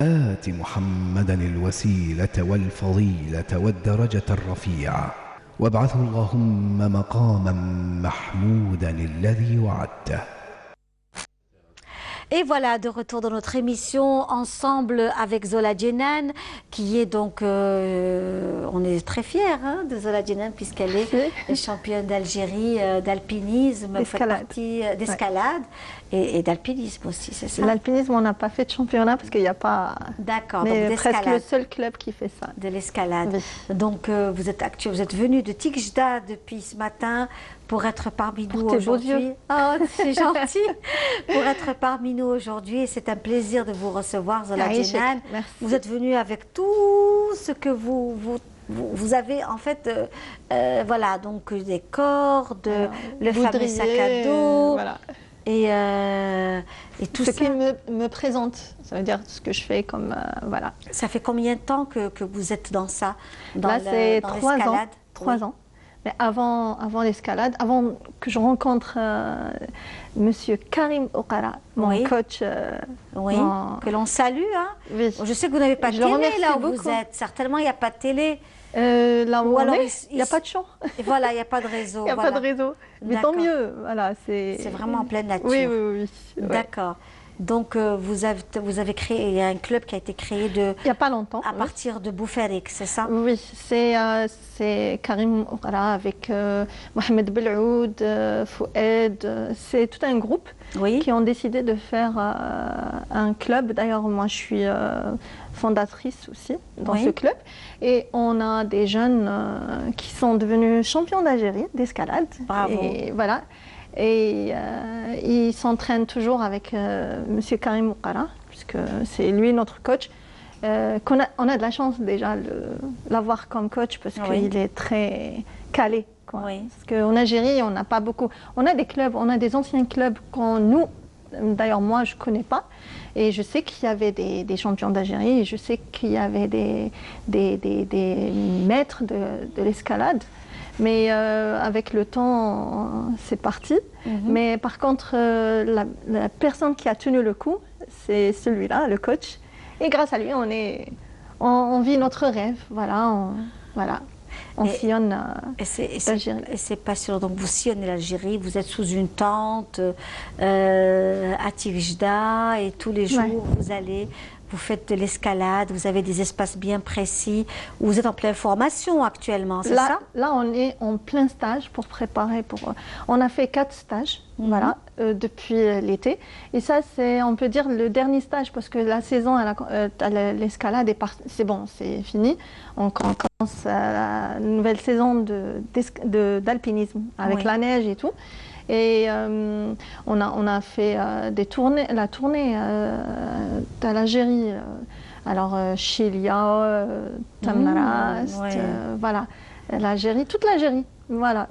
آت محمدا الوسيلة والفضيلة والدرجة الرفيعة وابعثه اللهم مقاما محمودا الذي وعدته. Et voilà, de retour dans notre émission, ensemble avec Zola Djenan, qui est donc, on est très fiers de Zola Djenan, puisqu'elle est championne d'Algérie d'alpinisme, d'escalade et d'alpinisme aussi, c'est ça? L'alpinisme, on n'a pas fait de championnat parce qu'il n'y a pas... D'accord, mais donc presque le seul club qui fait ça. De l'escalade. Oui. Donc vous êtes venu de Tikjda depuis ce matin pour être parmi nous aujourd'hui. Oh, c'est gentil. Pour être parmi nous aujourd'hui, et c'est un plaisir de vous recevoir, Zola Djenan. Vous êtes venu avec tout ce que vous avez en fait, voilà, donc des cordes, le fameux sac à dos. Voilà. Et tout ce ça. qui me présente, ça veut dire ce que je fais comme voilà. Ça fait combien de temps que vous êtes dans ça? Là, c'est 3 ans. 3 ans. Mais avant l'escalade, avant que je rencontre Monsieur Karim Okara, mon coach. Que l'on salue. Hein. Oui. Je sais que vous n'avez pas de télé là où vous êtes. Certainement, il n'y a pas de télé. Là où il n'y a pas de champ. Et voilà, il n'y a pas de réseau. Il n'y a pas de réseau. Mais tant mieux. Voilà, c'est vraiment en pleine nature. Oui. D'accord. Donc, vous avez créé, il y a un club qui a été créé il n'y a pas longtemps. À partir de Boufarik, c'est ça? Oui, c'est Karim Okara avec Mohamed Beloud, Foued. C'est tout un groupe qui ont décidé de faire un club. D'ailleurs, moi, je suis fondatrice aussi dans ce club. Et on a des jeunes qui sont devenus champions d'Algérie d'escalade. Bravo. Et voilà. Et il s'entraîne toujours avec Monsieur Karim Okara, puisque c'est lui notre coach. On a de la chance déjà de l'avoir comme coach parce qu'il est très calé. Parce qu'en Algérie, on n'a pas beaucoup. On a des clubs, on a des anciens clubs d'ailleurs moi je ne connais pas. Et je sais qu'il y avait des champions d'Algérie, et je sais qu'il y avait des maîtres de l'escalade. Mais avec le temps, c'est parti. Mais par contre, la personne qui a tenu le coup, c'est celui-là, le coach. Et grâce à lui, on vit notre rêve. On sillonne l'Algérie. Et c'est passionnant. Donc vous sillonnez l'Algérie, vous êtes sous une tente à Tikjda, et tous les jours vous allez... Vous faites de l'escalade, vous avez des espaces bien précis. Vous êtes en pleine formation actuellement, c'est ça? Là, on est en plein stage pour préparer. On a fait 4 stages depuis l'été. Et ça, c'est, on peut dire, le dernier stage parce que la saison l'escalade, c'est bon, c'est fini. On commence la nouvelle saison d'alpinisme avec la neige et tout. Et on a fait la tournée à l'Algérie. Alors Chilia, Tamnarast, voilà, l'Algérie, toute l'Algérie, voilà.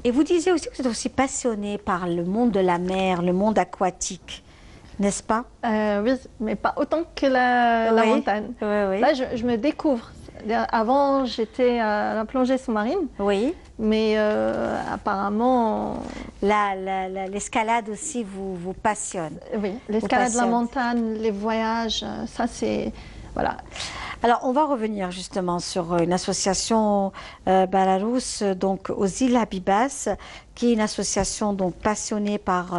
Et vous disiez aussi que vous êtes aussi passionné par le monde de la mer, le monde aquatique, n'est-ce pas? Oui, mais pas autant que la montagne. Là, je me découvre. Avant, j'étais à la plongée sous-marine. Oui. Mais apparemment... L'escalade aussi vous passionne. Oui, l'escalade de la montagne, les voyages, ça c'est... Voilà. Alors, on va revenir justement sur une association Balarous, donc aux îles Habibas, qui est une association donc passionnée par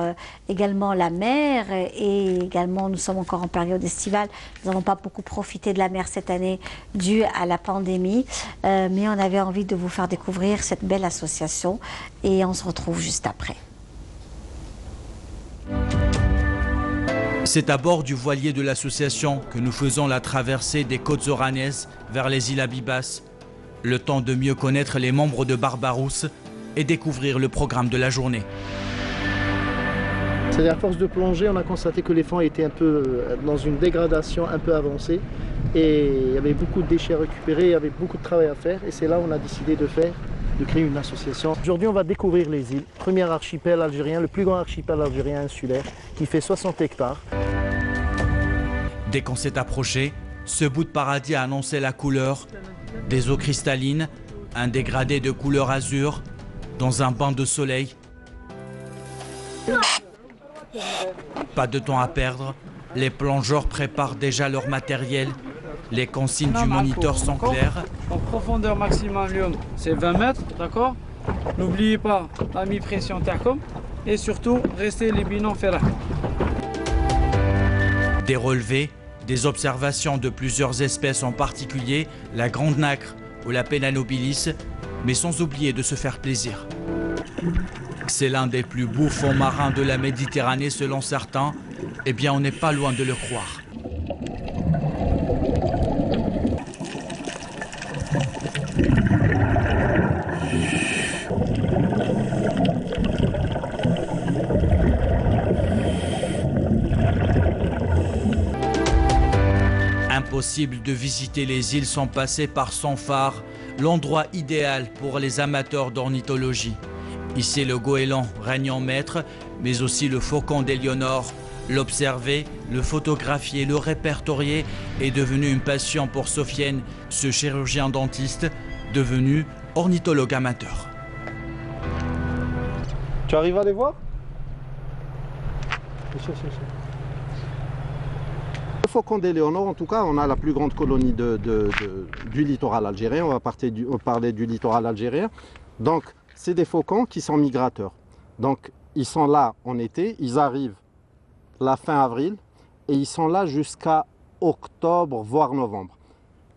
également la mer, et également nous sommes encore en période estivale. Nous n'avons pas beaucoup profité de la mer cette année dû à la pandémie, mais on avait envie de vous faire découvrir cette belle association, et on se retrouve juste après. C'est à bord du voilier de l'association que nous faisons la traversée des côtes oranaises vers les îles Habibas, le temps de mieux connaître les membres de Barbarousse et découvrir le programme de la journée. C'est-à-dire, à force de plonger, on a constaté que les fonds étaient un peu dans une dégradation un peu avancée, et il y avait beaucoup de déchets à récupérer, il y avait beaucoup de travail à faire, et c'est là où on a décidé de créer une association. Aujourd'hui, on va découvrir les îles. Premier archipel algérien, le plus grand archipel algérien insulaire, qui fait 60 hectares. Dès qu'on s'est approché, ce bout de paradis a annoncé la couleur des eaux cristallines, un dégradé de couleur azur, dans un bain de soleil. Pas de temps à perdre, les plongeurs préparent déjà leur matériel. Les consignes du moniteur sont claires. En profondeur maximum, c'est 20 mètres, d'accord? N'oubliez pas la mi-pression Tercom et surtout, restez les binômes ferrés. Des relevés, des observations de plusieurs espèces, en particulier la grande nacre ou la Penna nobilis, mais sans oublier de se faire plaisir. C'est l'un des plus beaux fonds marins de la Méditerranée selon certains. Eh bien, on n'est pas loin de le croire. Impossible de visiter les îles sans passer par son phare, l'endroit idéal pour les amateurs d'ornithologie. Ici, le goéland règne en maître, mais aussi le faucon d'Éléonore. L'observer, le photographier, le répertorier est devenu une passion pour Sofiane, ce chirurgien dentiste devenu ornithologue amateur. Tu arrives à les voir? Le faucon d'Éléonore, en tout cas, on a la plus grande colonie du littoral algérien. On va parler du littoral algérien. Donc, c'est des faucons qui sont migrateurs. Donc, ils sont là en été, ils arrivent la fin avril et ils sont là jusqu'à octobre, voire novembre.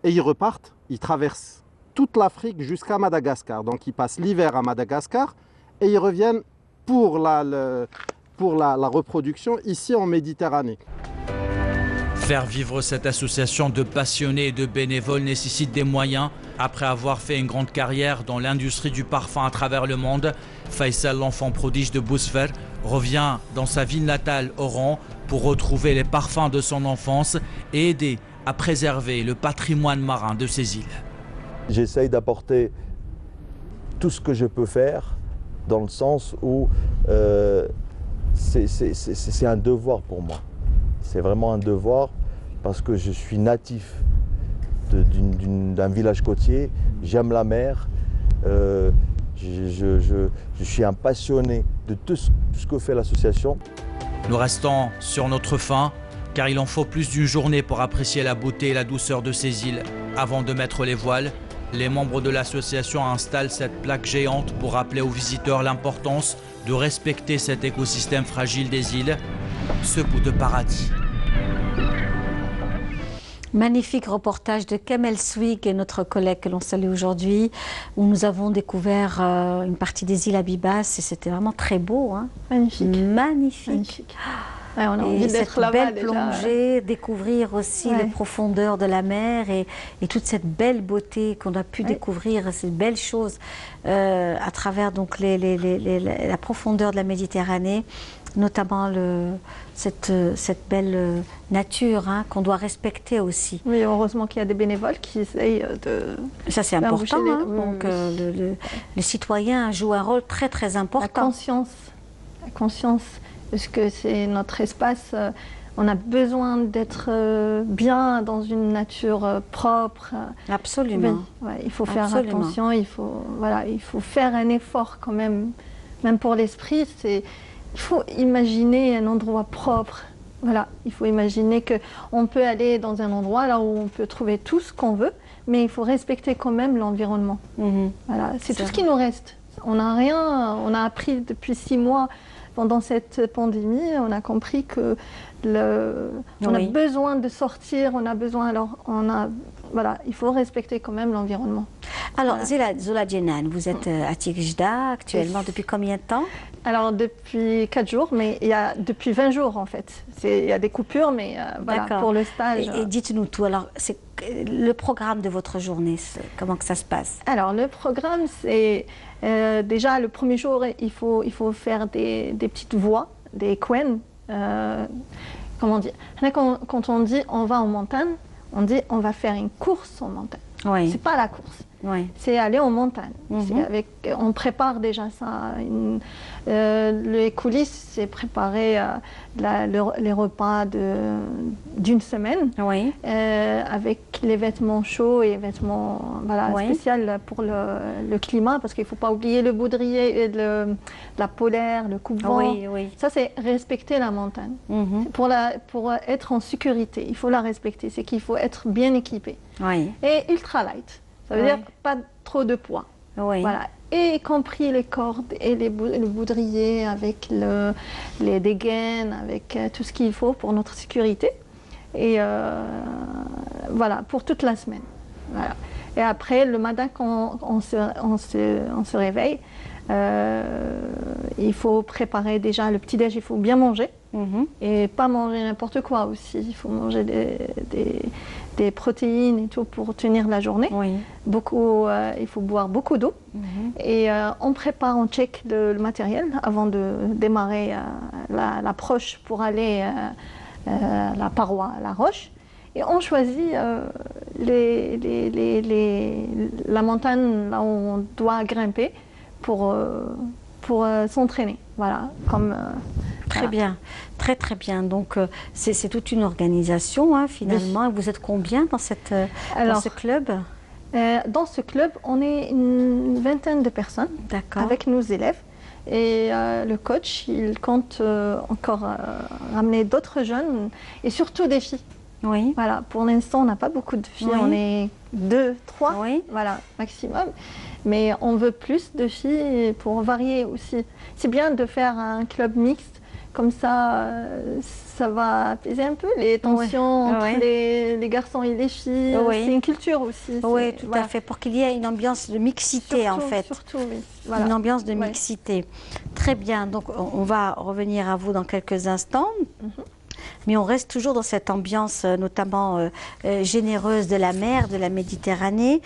Et ils repartent, ils traversent toute l'Afrique jusqu'à Madagascar. Donc, ils passent l'hiver à Madagascar et ils reviennent pour la reproduction ici en Méditerranée. Faire vivre cette association de passionnés et de bénévoles nécessite des moyens. Après avoir fait une grande carrière dans l'industrie du parfum à travers le monde, Faisal, l'enfant prodige de Bousfer, revient dans sa ville natale, Oran, pour retrouver les parfums de son enfance et aider à préserver le patrimoine marin de ces îles. J'essaye d'apporter tout ce que je peux faire dans le sens où c'est un devoir pour moi. C'est vraiment un devoir parce que je suis natif d'un village côtier, j'aime la mer, je suis un passionné de tout ce que fait l'association. Nous restons sur notre faim car il en faut plus d'une journée pour apprécier la beauté et la douceur de ces îles. Avant de mettre les voiles, les membres de l'association installent cette plaque géante pour rappeler aux visiteurs l'importance de respecter cet écosystème fragile des îles, ce bout de paradis. Magnifique reportage de Kamel Swig, notre collègue que l'on salue aujourd'hui, où nous avons découvert une partie des îles Abibas et c'était vraiment très beau. Hein. Magnifique. Magnifique. Ouais, on a envie d'être là-bas belle plongée, découvrir aussi les profondeurs de la mer et toute cette belle beauté qu'on a pu découvrir, ces belles choses à travers donc la profondeur de la Méditerranée, notamment cette belle nature qu'on doit respecter aussi. Oui, heureusement qu'il y a des bénévoles qui essayent de... Ça c'est important, donc le citoyen joue un rôle très très important. La conscience. Parce que c'est notre espace, on a besoin d'être bien dans une nature propre. Absolument. Ouais, il faut faire attention, il faut faire un effort quand même pour l'esprit. Il faut imaginer un endroit propre. Voilà, il faut imaginer qu'on peut aller dans un endroit là où on peut trouver tout ce qu'on veut, mais il faut respecter quand même l'environnement. Voilà, c'est tout ce qui nous reste. On n'a rien, on a appris depuis 6 mois. Pendant cette pandémie, on a compris que on a besoin de sortir, il faut respecter quand même l'environnement. Alors, Zola Djenan, vous êtes à Tigijda actuellement depuis combien de temps? Alors, depuis 4 jours, mais depuis 20 jours en fait. Il y a des coupures, mais voilà, pour le stage. Et dites-nous tout, alors, c'est le programme de votre journée, comment que ça se passe? Alors, le programme, c'est déjà le premier jour, il faut faire des petites voies, des quen. Comment dire? Quand on dit on va en montagne, on dit on va faire une course en montagne. Oui. C'est pas la course. c'est aller en montagne. On prépare déjà ça. Les coulisses, c'est préparer les repas d'une semaine avec les vêtements chauds et vêtements spéciaux pour le climat, parce qu'il ne faut pas oublier le baudrier, la polaire, le coupe-vent. Ça, c'est respecter la montagne. Pour être en sécurité, il faut la respecter. C'est qu'il faut être bien équipé. Et ultra light. Ça veut dire pas trop de poids. Voilà. Et y compris les cordes et le baudrier avec les dégaines, avec tout ce qu'il faut pour notre sécurité. Et voilà, pour toute la semaine. Voilà. Et après, le matin, quand on se réveille, il faut préparer déjà le petit-déj, il faut bien manger. Et pas manger n'importe quoi aussi. Il faut manger des protéines et tout pour tenir la journée. Il faut boire beaucoup d'eau. Et on prépare, on check le matériel avant de démarrer l'approche pour aller à la paroi, à la roche. Et on choisit la montagne là où on doit grimper pour s'entraîner. Voilà, comme... Très bien, très très bien. Donc c'est toute une organisation finalement. Vous êtes combien dans ce club? Dans ce club, on est une vingtaine de personnes avec nos élèves. Et le coach, il compte encore ramener d'autres jeunes et surtout des filles. Voilà, pour l'instant, on n'a pas beaucoup de filles. On est 2, 3, voilà, maximum. Mais on veut plus de filles pour varier aussi. C'est bien de faire un club mixte. Comme ça, ça va apaiser un peu les tensions entre les garçons et les filles. C'est une culture aussi. Oui, tout à fait, pour qu'il y ait une ambiance de mixité en fait. Surtout, Une ambiance de mixité. Très bien, donc on va revenir à vous dans quelques instants. Mais on reste toujours dans cette ambiance notamment généreuse de la mer, de la Méditerranée,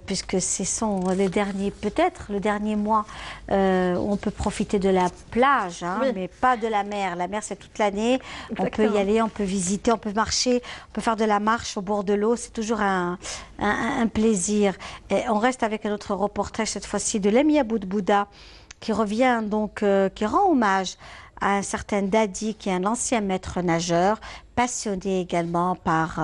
puisque ce sont les derniers, peut-être le dernier mois où on peut profiter de la plage, mais pas de la mer. La mer, c'est toute l'année. On peut y aller, on peut visiter, on peut marcher, on peut faire de la marche au bord de l'eau. C'est toujours un plaisir. Et on reste avec un autre reportage, cette fois-ci de Lamia Boudbouda, qui revient donc, qui rend hommage à un certain Dadi, qui est un ancien maître nageur, passionné également par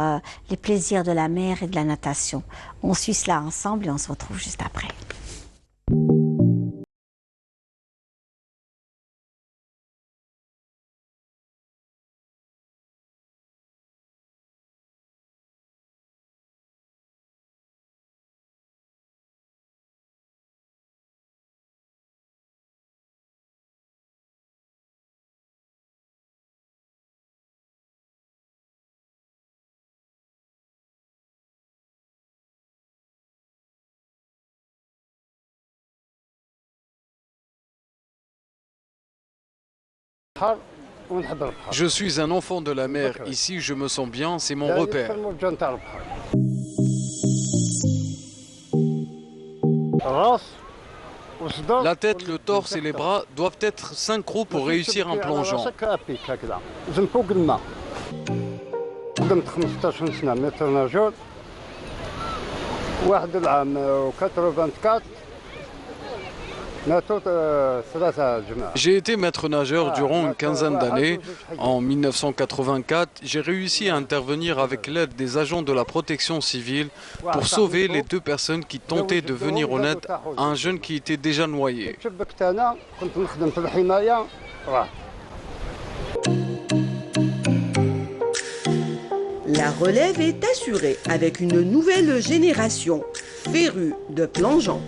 les plaisirs de la mer et de la natation. On suit cela ensemble et on se retrouve juste après. Je suis un enfant de la mer. Ici, je me sens bien, c'est mon repère. La tête, le torse et les bras doivent être synchro pour réussir un plongeon. J'ai été maître nageur durant une quinzaine d'années. En 1984, j'ai réussi à intervenir avec l'aide des agents de la protection civile pour sauver les 2 personnes qui tentaient de venir en aide à un jeune qui était déjà noyé. La relève est assurée avec une nouvelle génération férue de plongeons.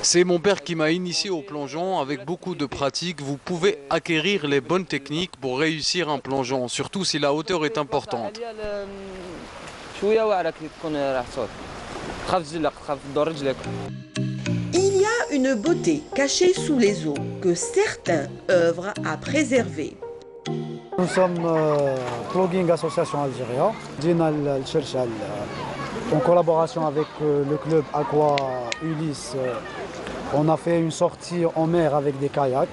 C'est mon père qui m'a initié au plongeon. Avec beaucoup de pratique, vous pouvez acquérir les bonnes techniques pour réussir un plongeon, surtout si la hauteur est importante. Il y a une beauté cachée sous les eaux que certains œuvrent à préserver. Nous sommes Plugging Association Algérie, Dina Al-Cherchal, en collaboration avec le club Aqua Ulysse. On a fait une sortie en mer avec des kayaks.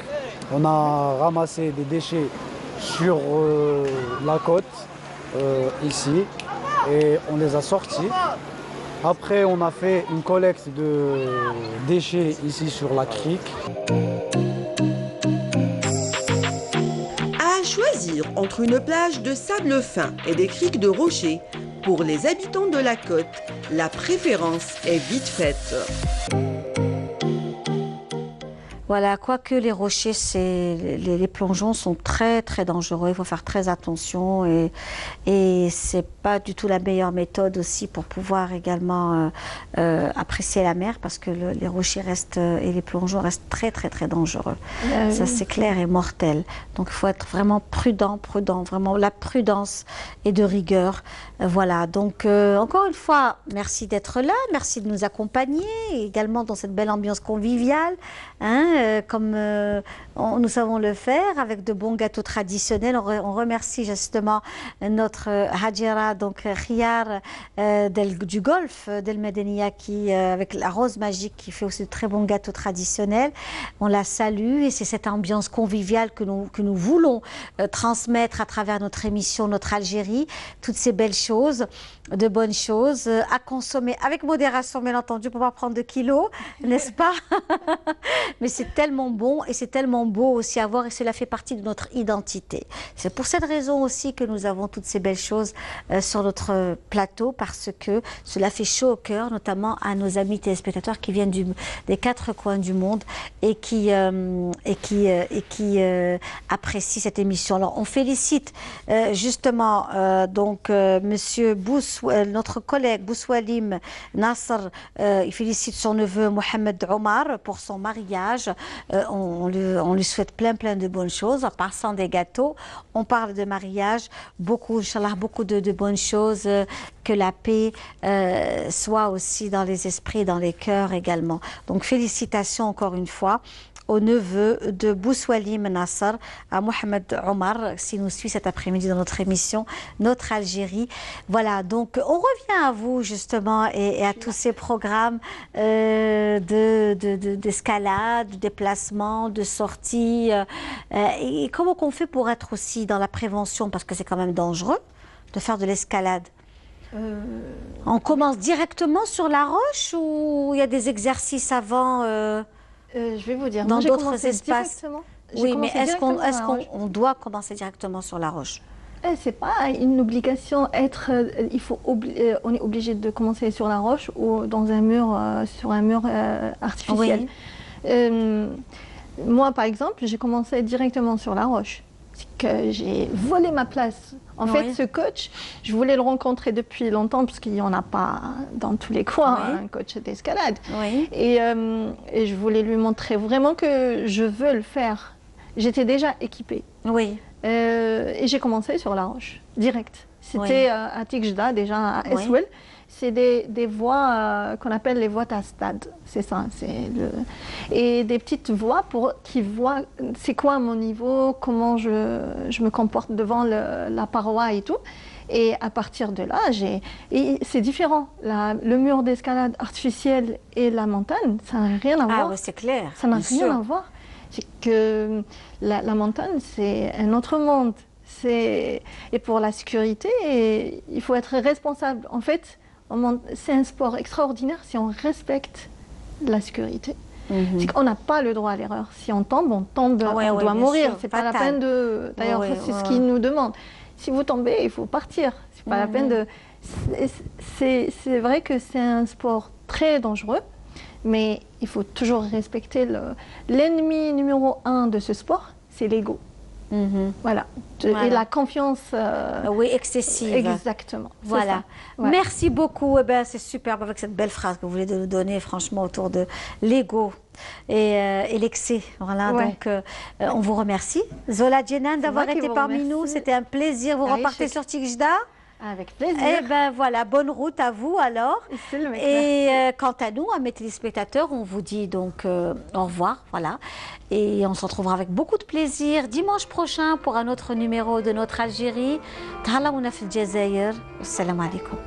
On a ramassé des déchets sur la côte, ici, et on les a sortis. Après, on a fait une collecte de déchets ici sur la crique. À choisir entre une plage de sable fin et des criques de rochers, pour les habitants de la côte, la préférence est vite faite. Voilà, quoique les rochers, les plongeons sont très très dangereux, il faut faire très attention et c'est pas du tout la meilleure méthode aussi pour pouvoir également apprécier la mer parce que les rochers restent et les plongeons restent très très très dangereux. Ça c'est clair et mortel. Donc il faut être vraiment prudent, vraiment la prudence et de rigueur. Voilà, donc encore une fois, merci d'être là, merci de nous accompagner également dans cette belle ambiance conviviale. Comme nous savons le faire avec de bons gâteaux traditionnels. On remercie justement notre Hajira, donc Khiyar du Golfe d'El Medenia, qui avec la rose magique qui fait aussi de très bons gâteaux traditionnels. On la salue et c'est cette ambiance conviviale que nous voulons transmettre à travers notre émission, notre Algérie, toutes ces belles choses, de bonnes choses à consommer avec modération, bien entendu, pour ne pas prendre de kilos, n'est-ce pas? Mais c'est tellement bon et c'est tellement beau aussi à voir et cela fait partie de notre identité. C'est pour cette raison aussi que nous avons toutes ces belles choses sur notre plateau parce que cela fait chaud au cœur, notamment à nos amis téléspectateurs qui viennent des 4 coins du monde et qui apprécient cette émission. Alors on félicite justement Monsieur notre collègue Bouswalim Nasser, il félicite son neveu Mohamed Omar pour son mariage. On lui souhaite plein de bonnes choses. En passant des gâteaux, on parle de mariage, beaucoup, Inch'Allah, beaucoup de bonnes choses, que la paix soit aussi dans les esprits, dans les cœurs également. Donc félicitations encore une fois au neveu de Bouswalim Nasser, à Mohamed Omar, qui nous suit cet après-midi dans notre émission, Notre Algérie. Voilà, donc on revient à vous justement et à tous ces programmes d'escalade, de déplacement, de sortie. Et comment qu'on fait pour être aussi dans la prévention, parce que c'est quand même dangereux de faire de l'escalade. On commence directement sur la roche ou il y a des exercices avant je vais vous dire, dans d'autres espaces. Oui, mais est-ce qu'on doit commencer directement sur la roche? C'est pas une obligation. On est obligé de commencer sur la roche ou dans un mur, sur un mur artificiel. Oui. Moi, par exemple, j'ai commencé directement sur la roche. C'est que j'ai volé ma place. En fait, ce coach, je voulais le rencontrer depuis longtemps parce qu'il n'y en a pas dans tous les coins, un coach d'escalade. Et je voulais lui montrer vraiment que je veux le faire. J'étais déjà équipée. Et j'ai commencé sur la roche, direct. C'était à Tikjda, déjà à Eswell. C'est des voies qu'on appelle les voies à stade. C'est ça. Et des petites voies qui voient c'est quoi mon niveau, comment je me comporte devant la paroi et tout. Et à partir de là, c'est différent. Le mur d'escalade artificiel et la montagne, ça n'a rien à voir. Ah oui, c'est clair. Ça n'a rien à voir. C'est que la montagne, c'est un autre monde. Et pour la sécurité, il faut être responsable. En fait, c'est un sport extraordinaire si on respecte la sécurité. C'est qu'on n'a pas le droit à l'erreur. Si on tombe, on doit mourir. C'est pas la peine de... D'ailleurs, c'est ce qu'ils nous demandent. Si vous tombez, il faut partir. C'est pas la peine de... C'est vrai que c'est un sport très dangereux, mais il faut toujours respecter l'ennemi numéro 1 de ce sport, c'est l'ego. Voilà. Et la confiance excessive. Exactement. Voilà. Merci beaucoup. C'est superbe avec cette belle phrase que vous voulez nous donner, franchement, autour de l'ego et l'excès. Voilà. Donc, on vous remercie. Zola Djenan d'avoir été parmi nous. C'était un plaisir. Vous repartez sur Tikjda. Avec plaisir. Et voilà, bonne route à vous alors. Et quant à nous, à mes téléspectateurs, on vous dit donc au revoir, voilà. Et on se retrouvera avec beaucoup de plaisir dimanche prochain pour un autre numéro de Notre Algérie. Tahla ouna fil Jazair. Assalamu alaikum.